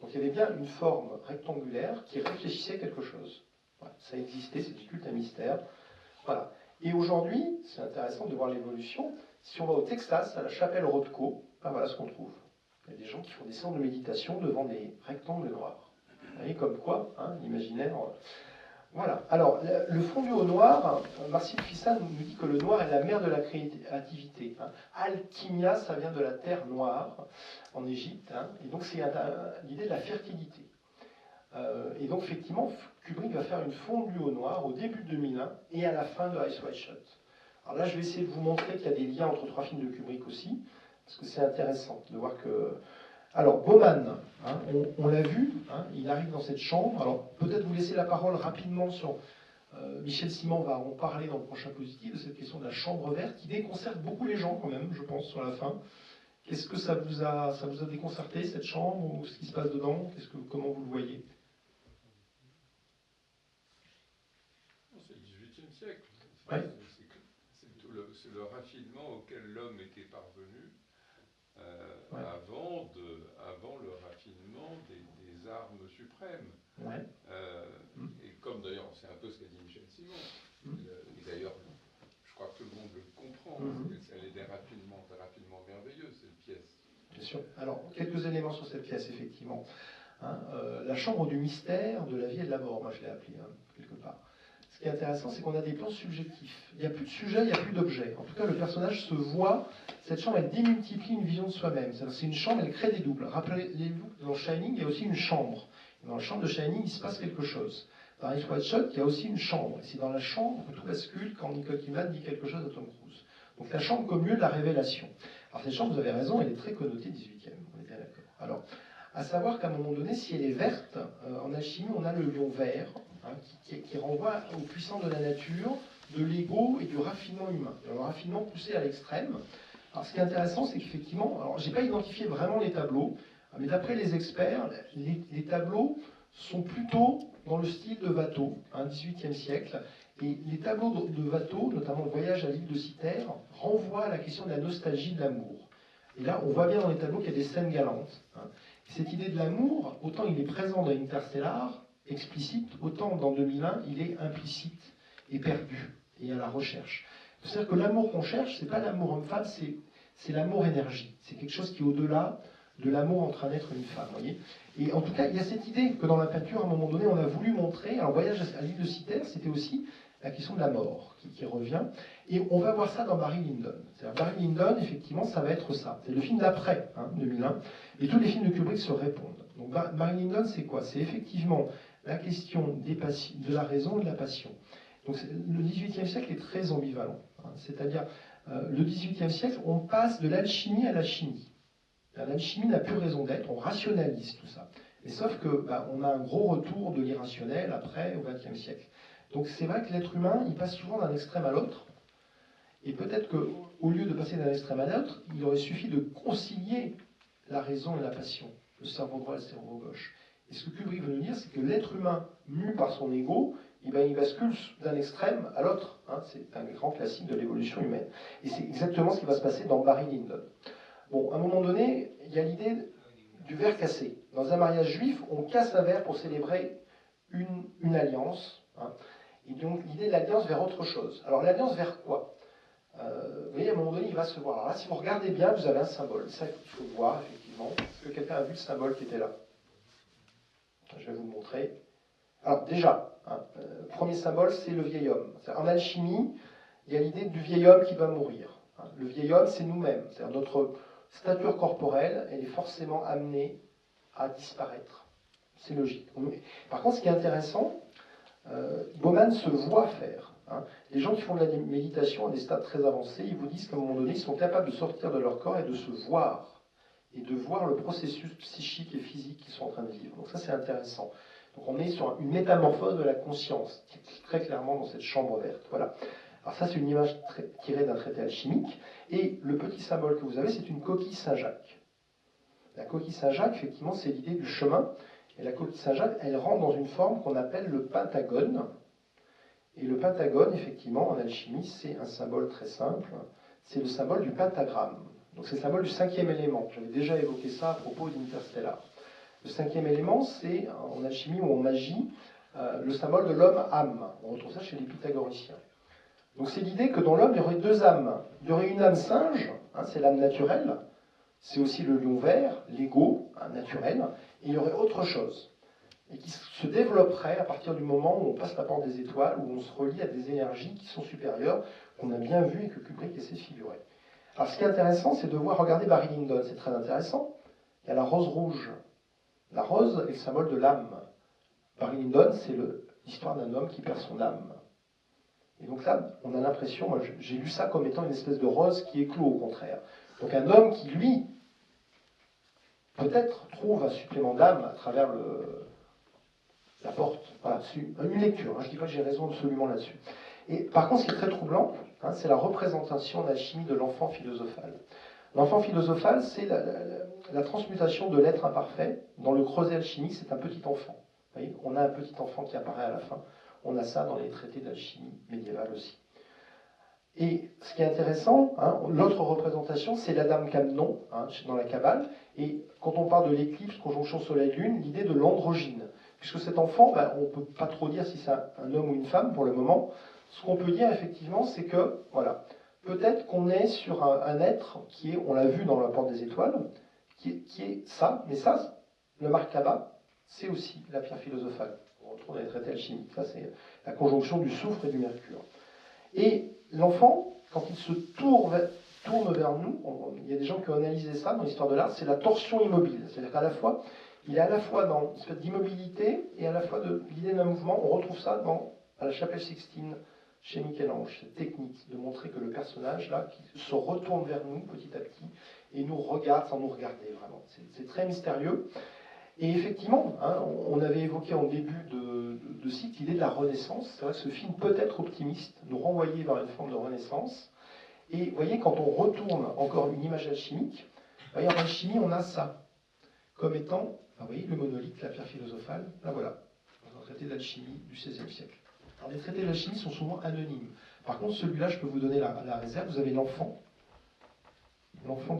Donc, il y avait bien une forme rectangulaire qui réfléchissait à quelque chose. Voilà, ça existait, c'est du culte à mystère. Voilà. Et aujourd'hui, c'est intéressant de voir l'évolution. Si on va au Texas, à la chapelle Rothko, ben voilà ce qu'on trouve. Il y a des gens qui font des séances de méditation devant des rectangles noirs. Vous voyez, comme quoi, hein, l'imaginaire... Voilà. Alors, le fondu au noir, Marcel Fissa nous dit que le noir est la mère de la créativité. Hein. Alchimia, ça vient de la terre noire, en Égypte. Hein, et donc, c'est l'idée de la fertilité. Et donc, effectivement, Kubrick va faire une fondue au noir au début de 2001 et à la fin de Eyes Wide Shut. Alors là, je vais essayer de vous montrer qu'il y a des liens entre 3 films de Kubrick aussi, parce que c'est intéressant de voir que... Alors, Bowman, hein, on l'a vu, hein, il arrive dans cette chambre. Alors, peut-être vous laisser la parole rapidement sur... Michel Simon va en parler dans le prochain positif, de cette question de la chambre verte, qui déconcerte beaucoup les gens quand même, je pense, sur la fin. Qu'est-ce que ça vous a déconcerté, cette chambre, ou ce qui se passe dedans? Comment vous le voyez? C'est le XVIIIe siècle. Ouais. C'est le raffinement auquel l'homme était parvenu ouais. avant le raffinement des armes suprêmes. Ouais. Et comme d'ailleurs, c'est un peu ce qu'a dit Michel Simon, et d'ailleurs, je crois que tout le monde le comprend, elle est des raffinements merveilleux, cette pièce. Bien sûr. Alors, quelques éléments sur cette pièce, effectivement. Hein, la chambre du mystère, de la vie et de la mort, moi je l'ai appelée, hein, quelque part. Ce qui est intéressant, c'est qu'on a des plans subjectifs. Il n'y a plus de sujet, il n'y a plus d'objet. En tout cas, le personnage se voit, cette chambre, elle démultiplie une vision de soi-même. C'est une chambre, elle crée des doubles. Rappelez-vous, dans Shining, il y a aussi une chambre. Et dans la chambre de Shining, il se passe quelque chose. Dans Eyes Wide Shut, il y a aussi une chambre. Et c'est dans la chambre que tout bascule quand Nicole Kidman dit quelque chose à Tom Cruise. Donc la chambre comme lieu de la révélation. Alors cette chambre, vous avez raison, elle est très connotée 18e, on est bien d'accord. Alors, à savoir qu'à un moment donné, si elle est verte, en alchimie, on a le lion vert, hein, qui renvoie au puissant de la nature, de l'ego et du raffinement humain. Le raffinement poussé à l'extrême. Alors ce qui est intéressant, c'est qu'effectivement, alors j'ai pas identifié vraiment les tableaux, mais d'après les experts, les tableaux sont plutôt dans le style de Watteau, hein, 18e siècle. Et les tableaux de Watteau, notamment le voyage à l'île de Cythère, renvoient à la question de la nostalgie de l'amour. Et là, on voit bien dans les tableaux qu'il y a des scènes galantes. Hein. Cette idée de l'amour, autant il est présent dans Interstellar, explicite, autant dans 2001, il est implicite et perdu, et à la recherche. C'est-à-dire que l'amour qu'on cherche, c'est pas l'amour homme-femme, c'est l'amour énergie. C'est quelque chose qui est au-delà de l'amour entre un être et une femme, voyez. Et en tout cas, il y a cette idée que dans la peinture, à un moment donné, on a voulu montrer, alors voyage à l'île de Cythère, c'était aussi la question de la mort qui revient. Et on va voir ça dans Barry Lyndon. Barry Lyndon, effectivement, ça va être ça. C'est le film d'après, hein, 2001. Et tous les films de Kubrick se répondent. Donc Barry Lyndon, c'est quoi? C'est effectivement la question de la raison et de la passion. Donc le XVIIIe siècle est très ambivalent. Hein. C'est-à-dire, le XVIIIe siècle, on passe de l'alchimie à la chimie. L'alchimie n'a plus raison d'être, on rationalise tout ça. Et sauf que on a un gros retour de l'irrationnel après, au XXe siècle. Donc c'est vrai que l'être humain, il passe souvent d'un extrême à l'autre. Et peut-être qu'au lieu de passer d'un extrême à l'autre, il aurait suffi de concilier la raison et la passion, le cerveau droit et le cerveau gauche. Et ce que Kubrick veut nous dire, c'est que l'être humain, mu par son ego, il bascule d'un extrême à l'autre. Hein. C'est un grand classique de l'évolution humaine. Et c'est exactement ce qui va se passer dans Barry Lyndon. Bon, à un moment donné, il y a l'idée du verre cassé. Dans un mariage juif, on casse un verre pour célébrer une alliance. Hein. Et donc l'idée de l'alliance vers autre chose. Alors l'alliance vers quoi? Vous voyez, à un moment donné, il va se voir. Alors là, si vous regardez bien, vous avez un symbole. Ça, il faut voir, effectivement. Est-ce que quelqu'un a vu le symbole qui était là? Je vais vous le montrer. Alors déjà, hein, premier symbole, c'est le vieil homme. En alchimie, il y a l'idée du vieil homme qui va mourir. Hein. Le vieil homme, c'est nous-mêmes. C'est-à-dire notre stature corporelle, elle est forcément amenée à disparaître. C'est logique. Par contre, ce qui est intéressant, Bauman se voit faire. Hein. Les gens qui font de la méditation à des stades très avancés, ils vous disent qu'à un moment donné, ils sont capables de sortir de leur corps et de se voir. Et de voir le processus psychique et physique qu'ils sont en train de vivre. Donc ça, c'est intéressant. Donc on est sur une métamorphose de la conscience, très clairement dans cette chambre verte. Voilà. Alors ça, c'est une image tirée d'un traité alchimique. Et le petit symbole que vous avez, c'est une coquille Saint-Jacques. La coquille Saint-Jacques, effectivement, c'est l'idée du chemin. Et la coquille Saint-Jacques, elle rentre dans une forme qu'on appelle le pentagone. Et le pentagone, effectivement, en alchimie, c'est un symbole très simple. C'est le symbole du pentagramme. Donc c'est le symbole du cinquième élément. J'avais déjà évoqué ça à propos d'Interstellar. Le cinquième élément, c'est, en alchimie ou en magie, le symbole de l'homme-âme. On retrouve ça chez les pythagoriciens. Donc c'est l'idée que dans l'homme, il y aurait deux âmes. Il y aurait une âme singe, hein, c'est l'âme naturelle. C'est aussi le lion vert, l'ego, hein, naturel. Et il y aurait autre chose. Et qui se développerait à partir du moment où on passe la porte des étoiles, où on se relie à des énergies qui sont supérieures, qu'on a bien vues et que Kubrick essaie de figurer. Alors ce qui est intéressant, c'est de voir, regardez Barry Lyndon, c'est très intéressant. Il y a la rose rouge. La rose est le symbole de l'âme. Barry Lyndon, c'est l'histoire d'un homme qui perd son âme. Et donc là, on a l'impression, moi j'ai lu ça comme étant une espèce de rose qui éclot au contraire. Donc un homme qui, lui, peut-être trouve un supplément d'âme à travers la porte. Voilà, c'est une lecture, hein. Je ne dis pas que j'ai raison absolument là-dessus. Et par contre, ce qui est très troublant, hein, c'est la représentation d'alchimie de l'enfant philosophal. L'enfant philosophal, c'est la transmutation de l'être imparfait. Dans le creuset alchimique, c'est un petit enfant. Vous voyez, on a un petit enfant qui apparaît à la fin. On a ça dans les traités d'alchimie médiévale aussi. Et ce qui est intéressant, hein, l'autre représentation, c'est la dame Camnon, hein, dans la Kabbale. Et quand on parle de l'éclipse, conjonction Soleil-Lune, l'idée de l'androgyne. Puisque cet enfant, ben, on ne peut pas trop dire si c'est un homme ou une femme pour le moment. Ce qu'on peut dire effectivement, c'est que, voilà, peut-être qu'on est sur un être qui est, on l'a vu dans la porte des étoiles, qui est ça, mais ça, le Merkaba, c'est aussi la pierre philosophale. On retrouve dans les traités alchimiques. Ça, c'est la conjonction du soufre et du mercure. Et l'enfant, quand il se tourne vers nous, il y a des gens qui ont analysé ça dans l'histoire de l'art, c'est la torsion immobile. C'est-à-dire qu'à la fois, il est à la fois dans une espèce d'immobilité et à la fois de l'idée d'un mouvement. On retrouve ça à la chapelle Sixtine, chez Michel-Ange, cette technique de montrer que le personnage, là, qui se retourne vers nous petit à petit et nous regarde sans nous regarder, vraiment. C'est très mystérieux. Et effectivement, hein, on avait évoqué en début de cycle l'idée de la renaissance. C'est vrai que ce film peut être optimiste, nous renvoyer vers une forme de renaissance. Et vous voyez, quand on retourne encore une image alchimique, en alchimie, on a ça, comme étant, vous voyez, le monolithe, la pierre philosophale, là voilà, dans un traité d'alchimie du XVIe siècle. Alors, les traités d'alchimie sont souvent anonymes. Par contre, celui-là, je peux vous donner la réserve. Vous avez l'enfant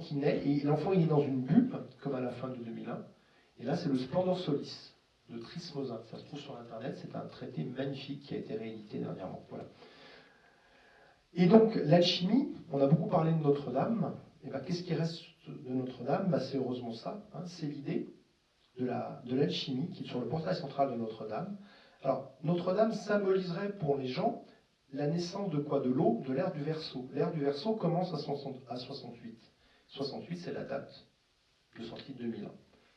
qui naît, et l'enfant, il est dans une bulle, comme à la fin de 2001. Et là, c'est le Splendor Solis de Trismozin. Ça se trouve sur Internet. C'est un traité magnifique qui a été réédité dernièrement. Voilà. Et donc, l'alchimie, on a beaucoup parlé de Notre-Dame. Et ben, qu'est-ce qui reste de Notre-Dame? Ben, c'est heureusement ça. Hein, c'est l'idée de l'alchimie qui est sur le portail central de Notre-Dame. Alors, Notre-Dame symboliserait pour les gens la naissance de quoi? De l'eau, de l'ère du Verseau. L'ère du Verseau commence à 68. 68, c'est la date de sortie de 2001,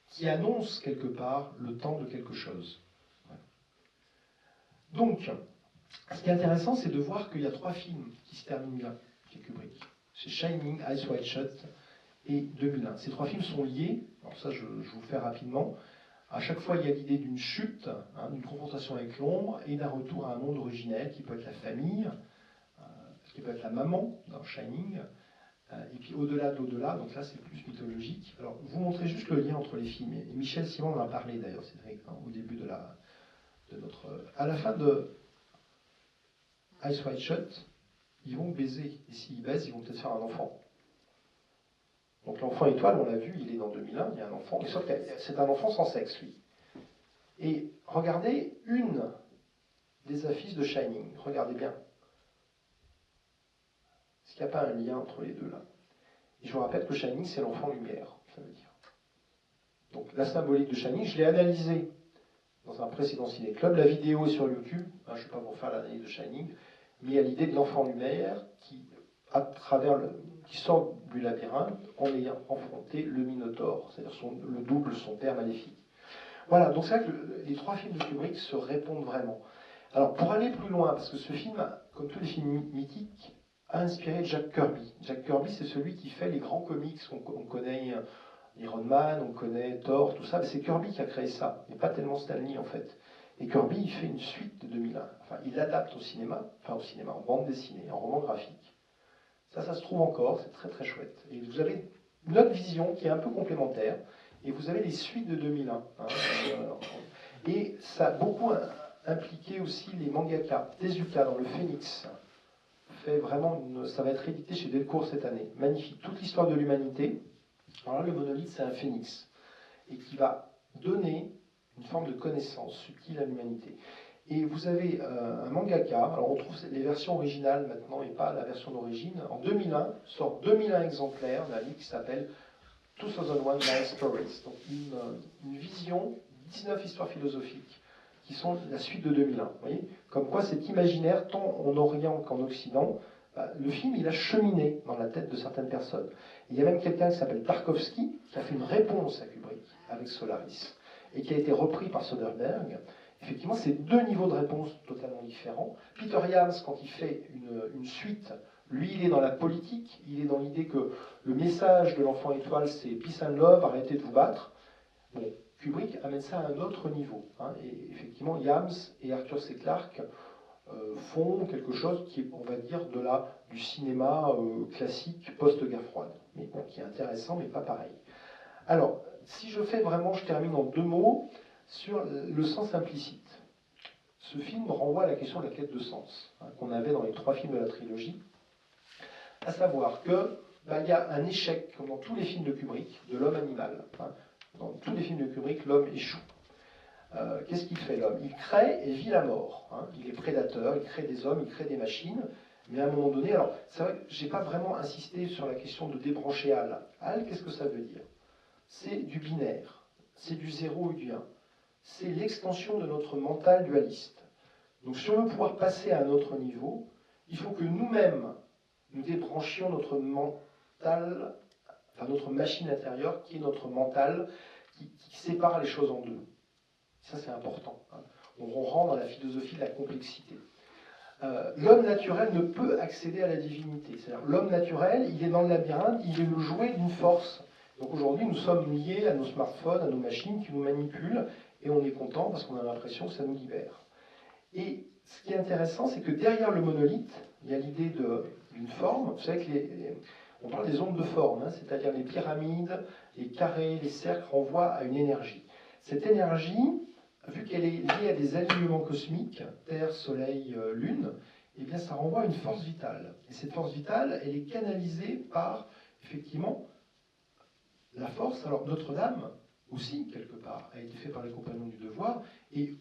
qui annonce quelque part le temps de quelque chose. Voilà. Donc, ce qui est intéressant, c'est de voir qu'il y a 3 films qui se terminent là, chez Kubrick. C'est Shining, Eyes Wide Shut et 2001. Ces 3 films sont liés. Alors ça, je vous le fais rapidement. À chaque fois, il y a l'idée d'une chute, hein, d'une confrontation avec l'ombre et d'un retour à un monde originel qui peut être la famille, qui peut être la maman dans Shining, et puis au-delà de l'au-delà, donc là c'est plus mythologique. Alors, vous montrez juste le lien entre les films, et Michel Simon en a parlé d'ailleurs, Cédric, hein, au début de notre... À la fin de Eyes Wide Shut, ils vont baiser, et s'ils baisent, ils vont peut-être faire un enfant. Donc l'enfant étoile, on l'a vu, il est dans 2001, il y a un enfant, et sauf que c'est un enfant sans sexe, lui. Et regardez une des affiches de Shining. Regardez bien. Est-ce qu'il n'y a pas un lien entre les deux là? Et je vous rappelle que Shining, c'est l'enfant lumière, ça veut dire. Donc la symbolique de Shining, je l'ai analysée dans un précédent ciné-club. La vidéo est sur YouTube. Je ne vais pas vous faire l'analyse de Shining, mais il y a l'idée de l'enfant lumière qui, qui sort du labyrinthe en ayant affronté le Minotaure, c'est-à-dire le double, son père maléfique. Voilà, donc c'est vrai que les trois films de Kubrick se répondent vraiment. Alors, pour aller plus loin, parce que ce film, comme tous les films mythiques, a inspiré Jack Kirby. Jack Kirby, c'est celui qui fait les grands comics. On connaît Iron Man, on connaît Thor, tout ça, mais c'est Kirby qui a créé ça, et pas tellement Stanley en fait. Et Kirby, il fait une suite de 2001. Enfin, il l'adapte au cinéma, en bande dessinée, en roman graphique. Ça se trouve encore, c'est très très chouette. Et vous avez une autre vision qui est un peu complémentaire, et vous avez les suites de 2001. Et ça a beaucoup impliqué aussi les mangaka. Tezuka, dans le Phénix, fait vraiment ça va être édité chez Delcourt cette année. Magnifique, toute l'histoire de l'humanité. Alors là, le monolithe, c'est un phénix, et qui va donner une forme de connaissance subtile à l'humanité. Et vous avez un mangaka, alors on trouve les versions originales maintenant et pas la version d'origine. En 2001, sort 2001 exemplaires d'un livre qui s'appelle 2001 Night Stories. Donc une vision, 19 histoires philosophiques qui sont la suite de 2001. Vous voyez, comme quoi cet imaginaire, tant en Orient qu'en Occident, le film, il a cheminé dans la tête de certaines personnes. Il y a même quelqu'un qui s'appelle Tarkovsky, qui a fait une réponse à Kubrick avec Solaris, et qui a été repris par Soderbergh. Effectivement, c'est deux niveaux de réponse totalement différents. Peter Iams, quand il fait une suite, lui, il est dans la politique, il est dans l'idée que le message de l'enfant étoile, c'est peace and love, arrêtez de vous battre. Bon, Kubrick amène ça à un autre niveau. Et effectivement, Iams et Arthur C. Clarke font quelque chose qui est, on va dire, du cinéma classique post-guerre froide, mais bon, qui est intéressant, mais pas pareil. Alors, si je termine en deux mots sur le sens implicite. Ce film renvoie à la question de la quête de sens, qu'on avait dans les trois films de la trilogie, à savoir que il y a un échec, comme dans tous les films de Kubrick, de l'homme animal. Dans tous les films de Kubrick, l'homme échoue. Qu'est-ce qu'il fait l'homme? Il crée et vit la mort. Il est prédateur, il crée des hommes, il crée des machines, mais à un moment donné, alors c'est vrai que je n'ai pas vraiment insisté sur la question de débrancher Hal. Hal, qu'est-ce que ça veut dire? C'est du binaire, c'est du 0 et du 1. C'est l'extension de notre mental dualiste. Donc si on veut pouvoir passer à un autre niveau, il faut que nous-mêmes, nous débranchions notre mental, enfin notre machine intérieure, qui est notre mental, qui sépare les choses en deux. Ça, c'est important. On rentre dans la philosophie de la complexité. L'homme naturel ne peut accéder à la divinité. C'est-à-dire, l'homme naturel, il est dans le labyrinthe, il est le jouet d'une force. Donc aujourd'hui, nous sommes liés à nos smartphones, à nos machines qui nous manipulent, et on est content parce qu'on a l'impression que ça nous libère. Et ce qui est intéressant, c'est que derrière le monolithe, il y a l'idée d'une forme. Vous savez que on parle des ondes de forme, c'est-à-dire les pyramides, les carrés, les cercles renvoient à une énergie. Cette énergie, vu qu'elle est liée à des alignements cosmiques, Terre, Soleil, Lune, eh bien ça renvoie à une force vitale. Et cette force vitale, elle est canalisée par, effectivement, la force. Alors Notre-Dame, aussi, quelque part, a été fait par les compagnons du devoir, et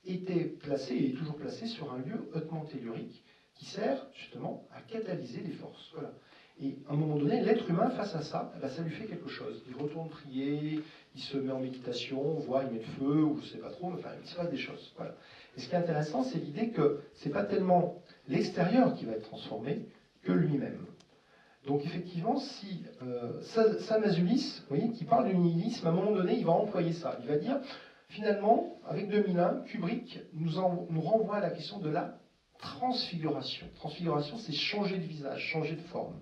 était placé, et est toujours placé sur un lieu hautement tellurique, qui sert, justement, à catalyser les forces. Voilà. Et à un moment donné, l'être humain, face à ça, ça lui fait quelque chose. Il retourne prier, il se met en méditation, voit, il met le feu, ou je ne sais pas trop, enfin, il se passe des choses. Voilà. Et ce qui est intéressant, c'est l'idée que ce n'est pas tellement l'extérieur qui va être transformé, que lui-même. Donc effectivement, si Sam Azulis, vous voyez, qui parle du nihilisme, à un moment donné, il va employer ça. Il va dire, finalement, avec 2001, Kubrick nous renvoie à la question de la transfiguration. Transfiguration, c'est changer de visage, changer de forme.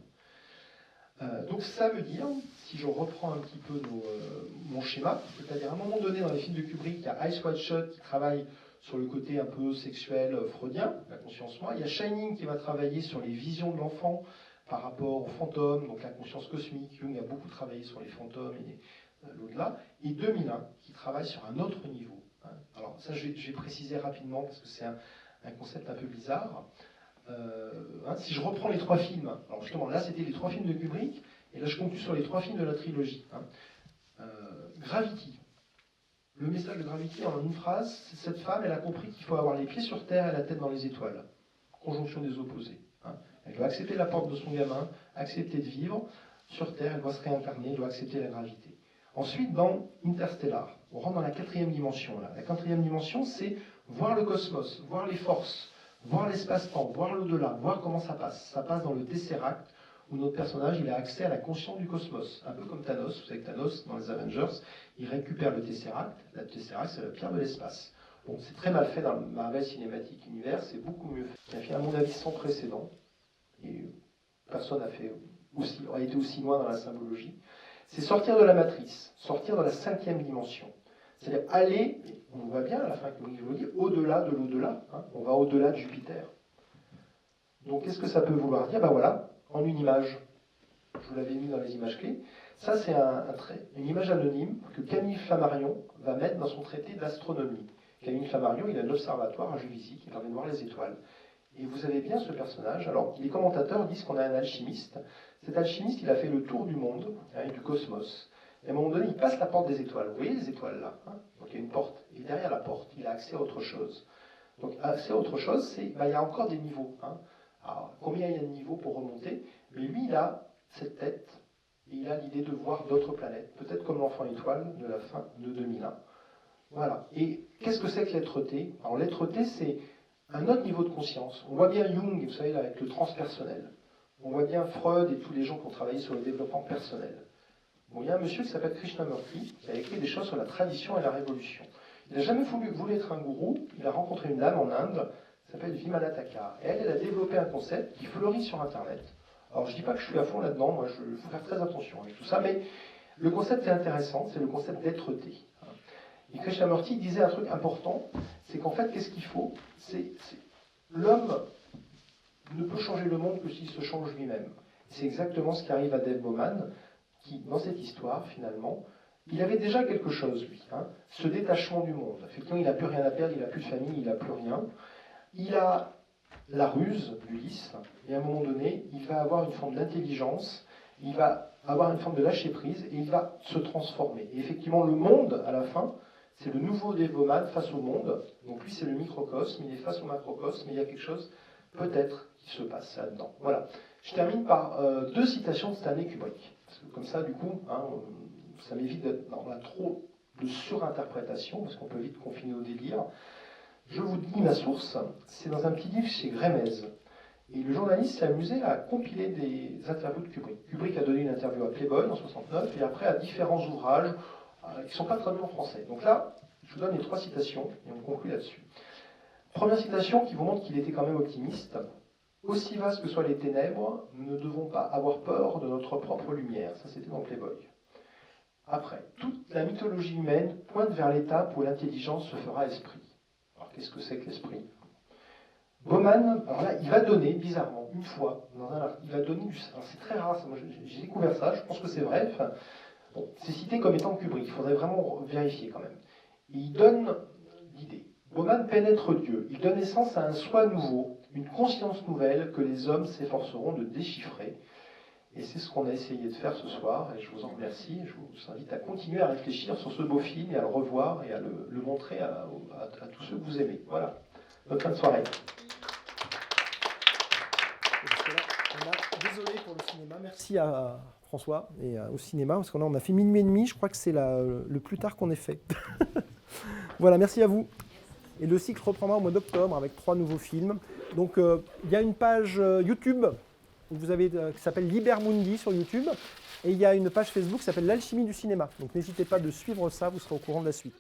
Donc ça veut dire, si je reprends un petit peu mon schéma, c'est-à-dire à un moment donné dans les films de Kubrick, il y a Eyes Wide Shut qui travaille sur le côté un peu sexuel freudien, la conscience moi, il y a Shining qui va travailler sur les visions de l'enfant par rapport aux fantômes, donc la conscience cosmique, Jung a beaucoup travaillé sur les fantômes et l'au-delà, et 2001 qui travaille sur un autre niveau. Alors ça je vais préciser rapidement parce que c'est un concept un peu bizarre. Si je reprends les trois films, alors justement là c'était les trois films de Kubrick, et là je conclue sur les trois films de la trilogie. Gravity, Le message de Gravity, en une phrase, c'est cette femme, elle a compris qu'il faut avoir les pieds sur terre et la tête dans les étoiles. Conjonction des opposés. Hein. Elle doit accepter la porte de son gamin, accepter de vivre. Sur Terre, elle doit se réincarner, elle doit accepter la gravité. Ensuite, dans Interstellar, on rentre dans la 4e dimension. Là. La 4e dimension, c'est voir le cosmos, voir les forces, voir l'espace-temps, voir l'au-delà, voir comment ça passe. Ça passe dans le Tesseract, où notre personnage il a accès à la conscience du cosmos. Un peu comme Thanos. Vous savez que Thanos, dans les Avengers, il récupère le Tesseract. Le Tesseract, c'est la pierre de l'espace. Bon, c'est très mal fait dans le Marvel Cinematic Universe, c'est beaucoup mieux fait. Il a fait, à mon avis, sans précédent. Et personne n'a été aussi loin dans la symbologie. C'est sortir de la matrice, sortir de la 5e dimension. C'est-à-dire aller, on voit bien à la fin que je vous dis, au-delà de l'au-delà. Hein, on va au-delà de Jupiter. Donc, qu'est-ce que ça peut vouloir dire? Ben voilà, en une image. Je vous l'avais mis dans les images clés. Ça, c'est une image anonyme que Camille Flammarion va mettre dans son traité d'astronomie. Camille Flammarion, il a un observatoire à Juvisy qui permet de voir les étoiles. Et vous avez bien ce personnage. Alors, les commentateurs disent qu'on a un alchimiste. Cet alchimiste, il a fait le tour du monde, hein, et du cosmos. Et à un moment donné, il passe la porte des étoiles. Vous voyez les étoiles là, hein? Donc il y a une porte. Et derrière la porte, il a accès à autre chose. Donc, accès à autre chose, c'est il y a encore des niveaux. Hein. Alors, combien il y a de niveaux pour remonter? Mais lui, il a cette tête. Et il a l'idée de voir d'autres planètes. Peut-être comme l'enfant étoile de la fin de 2001. Voilà. Et qu'est-ce que c'est que l'être-té? Alors, l'être-té, c'est un autre niveau de conscience. On voit bien Jung, vous savez, là, avec le transpersonnel. On voit bien Freud et tous les gens qui ont travaillé sur le développement personnel. Bon, il y a un monsieur qui s'appelle Krishnamurti, qui a écrit des choses sur la tradition et la révolution. Il n'a jamais voulu être un gourou. Il a rencontré une dame en Inde, qui s'appelle Vimala Thakar. Et elle a développé un concept qui fleurit sur Internet. Alors, je ne dis pas que je suis à fond là-dedans, moi, il faut faire très attention avec tout ça, mais le concept est intéressant, c'est le concept d'être-té. Et Krishnamurti disait un truc important, c'est qu'en fait, qu'est-ce qu'il faut? L'homme ne peut changer le monde que s'il se change lui-même. C'est exactement ce qui arrive à Dave Bowman, qui, dans cette histoire, finalement, il avait déjà quelque chose, lui, hein, ce détachement du monde. Effectivement, il n'a plus rien à perdre, il n'a plus de famille, il n'a plus rien. Il a la ruse, Ulysse, et à un moment donné, il va avoir une forme d'intelligence, il va avoir une forme de lâcher-prise, et il va se transformer. Et effectivement, le monde, à la fin, c'est le nouveau Dave Bowman face au monde. Donc lui, c'est le microcosme, il est face au macrocosme, mais il y a quelque chose, peut-être, qui se passe là-dedans. Voilà. Je termine par 2 citations de Stanley Kubrick. Parce que comme ça, du coup, hein, ça m'évite d'être dans trop de surinterprétation, parce qu'on peut vite confiner au délire. Je vous dis ma source, c'est dans un petit livre chez Grémez. Et le journaliste s'est amusé à compiler des interviews de Kubrick. Kubrick a donné une interview à Playboy en 69, et après à différents ouvrages qui ne sont pas traduits en français. Donc là, je vous donne les 3 citations, et on conclut là-dessus. Première citation qui vous montre qu'il était quand même optimiste. Aussi vastes que soient les ténèbres, nous ne devons pas avoir peur de notre propre lumière. Ça, c'était dans Playboy. Après, toute la mythologie humaine pointe vers l'étape où l'intelligence se fera esprit. Alors, qu'est-ce que c'est que l'esprit? Bowman, alors là, il va donner, bizarrement, une fois, il va donner c'est très rare, moi j'ai découvert ça, je pense que c'est vrai, enfin, bon, c'est cité comme étant Kubrick, il faudrait vraiment vérifier quand même. Et il donne l'idée. Bowman pénètre Dieu, il donne naissance à un soi nouveau, une conscience nouvelle que les hommes s'efforceront de déchiffrer. Et c'est ce qu'on a essayé de faire ce soir, et je vous en remercie. Je vous invite à continuer à réfléchir sur ce beau film, et à le revoir, et à le montrer à tous ceux que vous aimez. Voilà. Bonne fin de soirée. Désolé pour le cinéma. Merci à François et au cinéma, parce qu'on a fait minuit et demi. Je crois que c'est le plus tard qu'on ait fait. Voilà, merci à vous. Et le cycle reprendra au mois d'octobre avec 3 nouveaux films. Donc, il y a une page YouTube qui s'appelle Libermundi sur YouTube. Et il y a une page Facebook qui s'appelle L'Alchimie du cinéma. Donc, n'hésitez pas de suivre ça, vous serez au courant de la suite.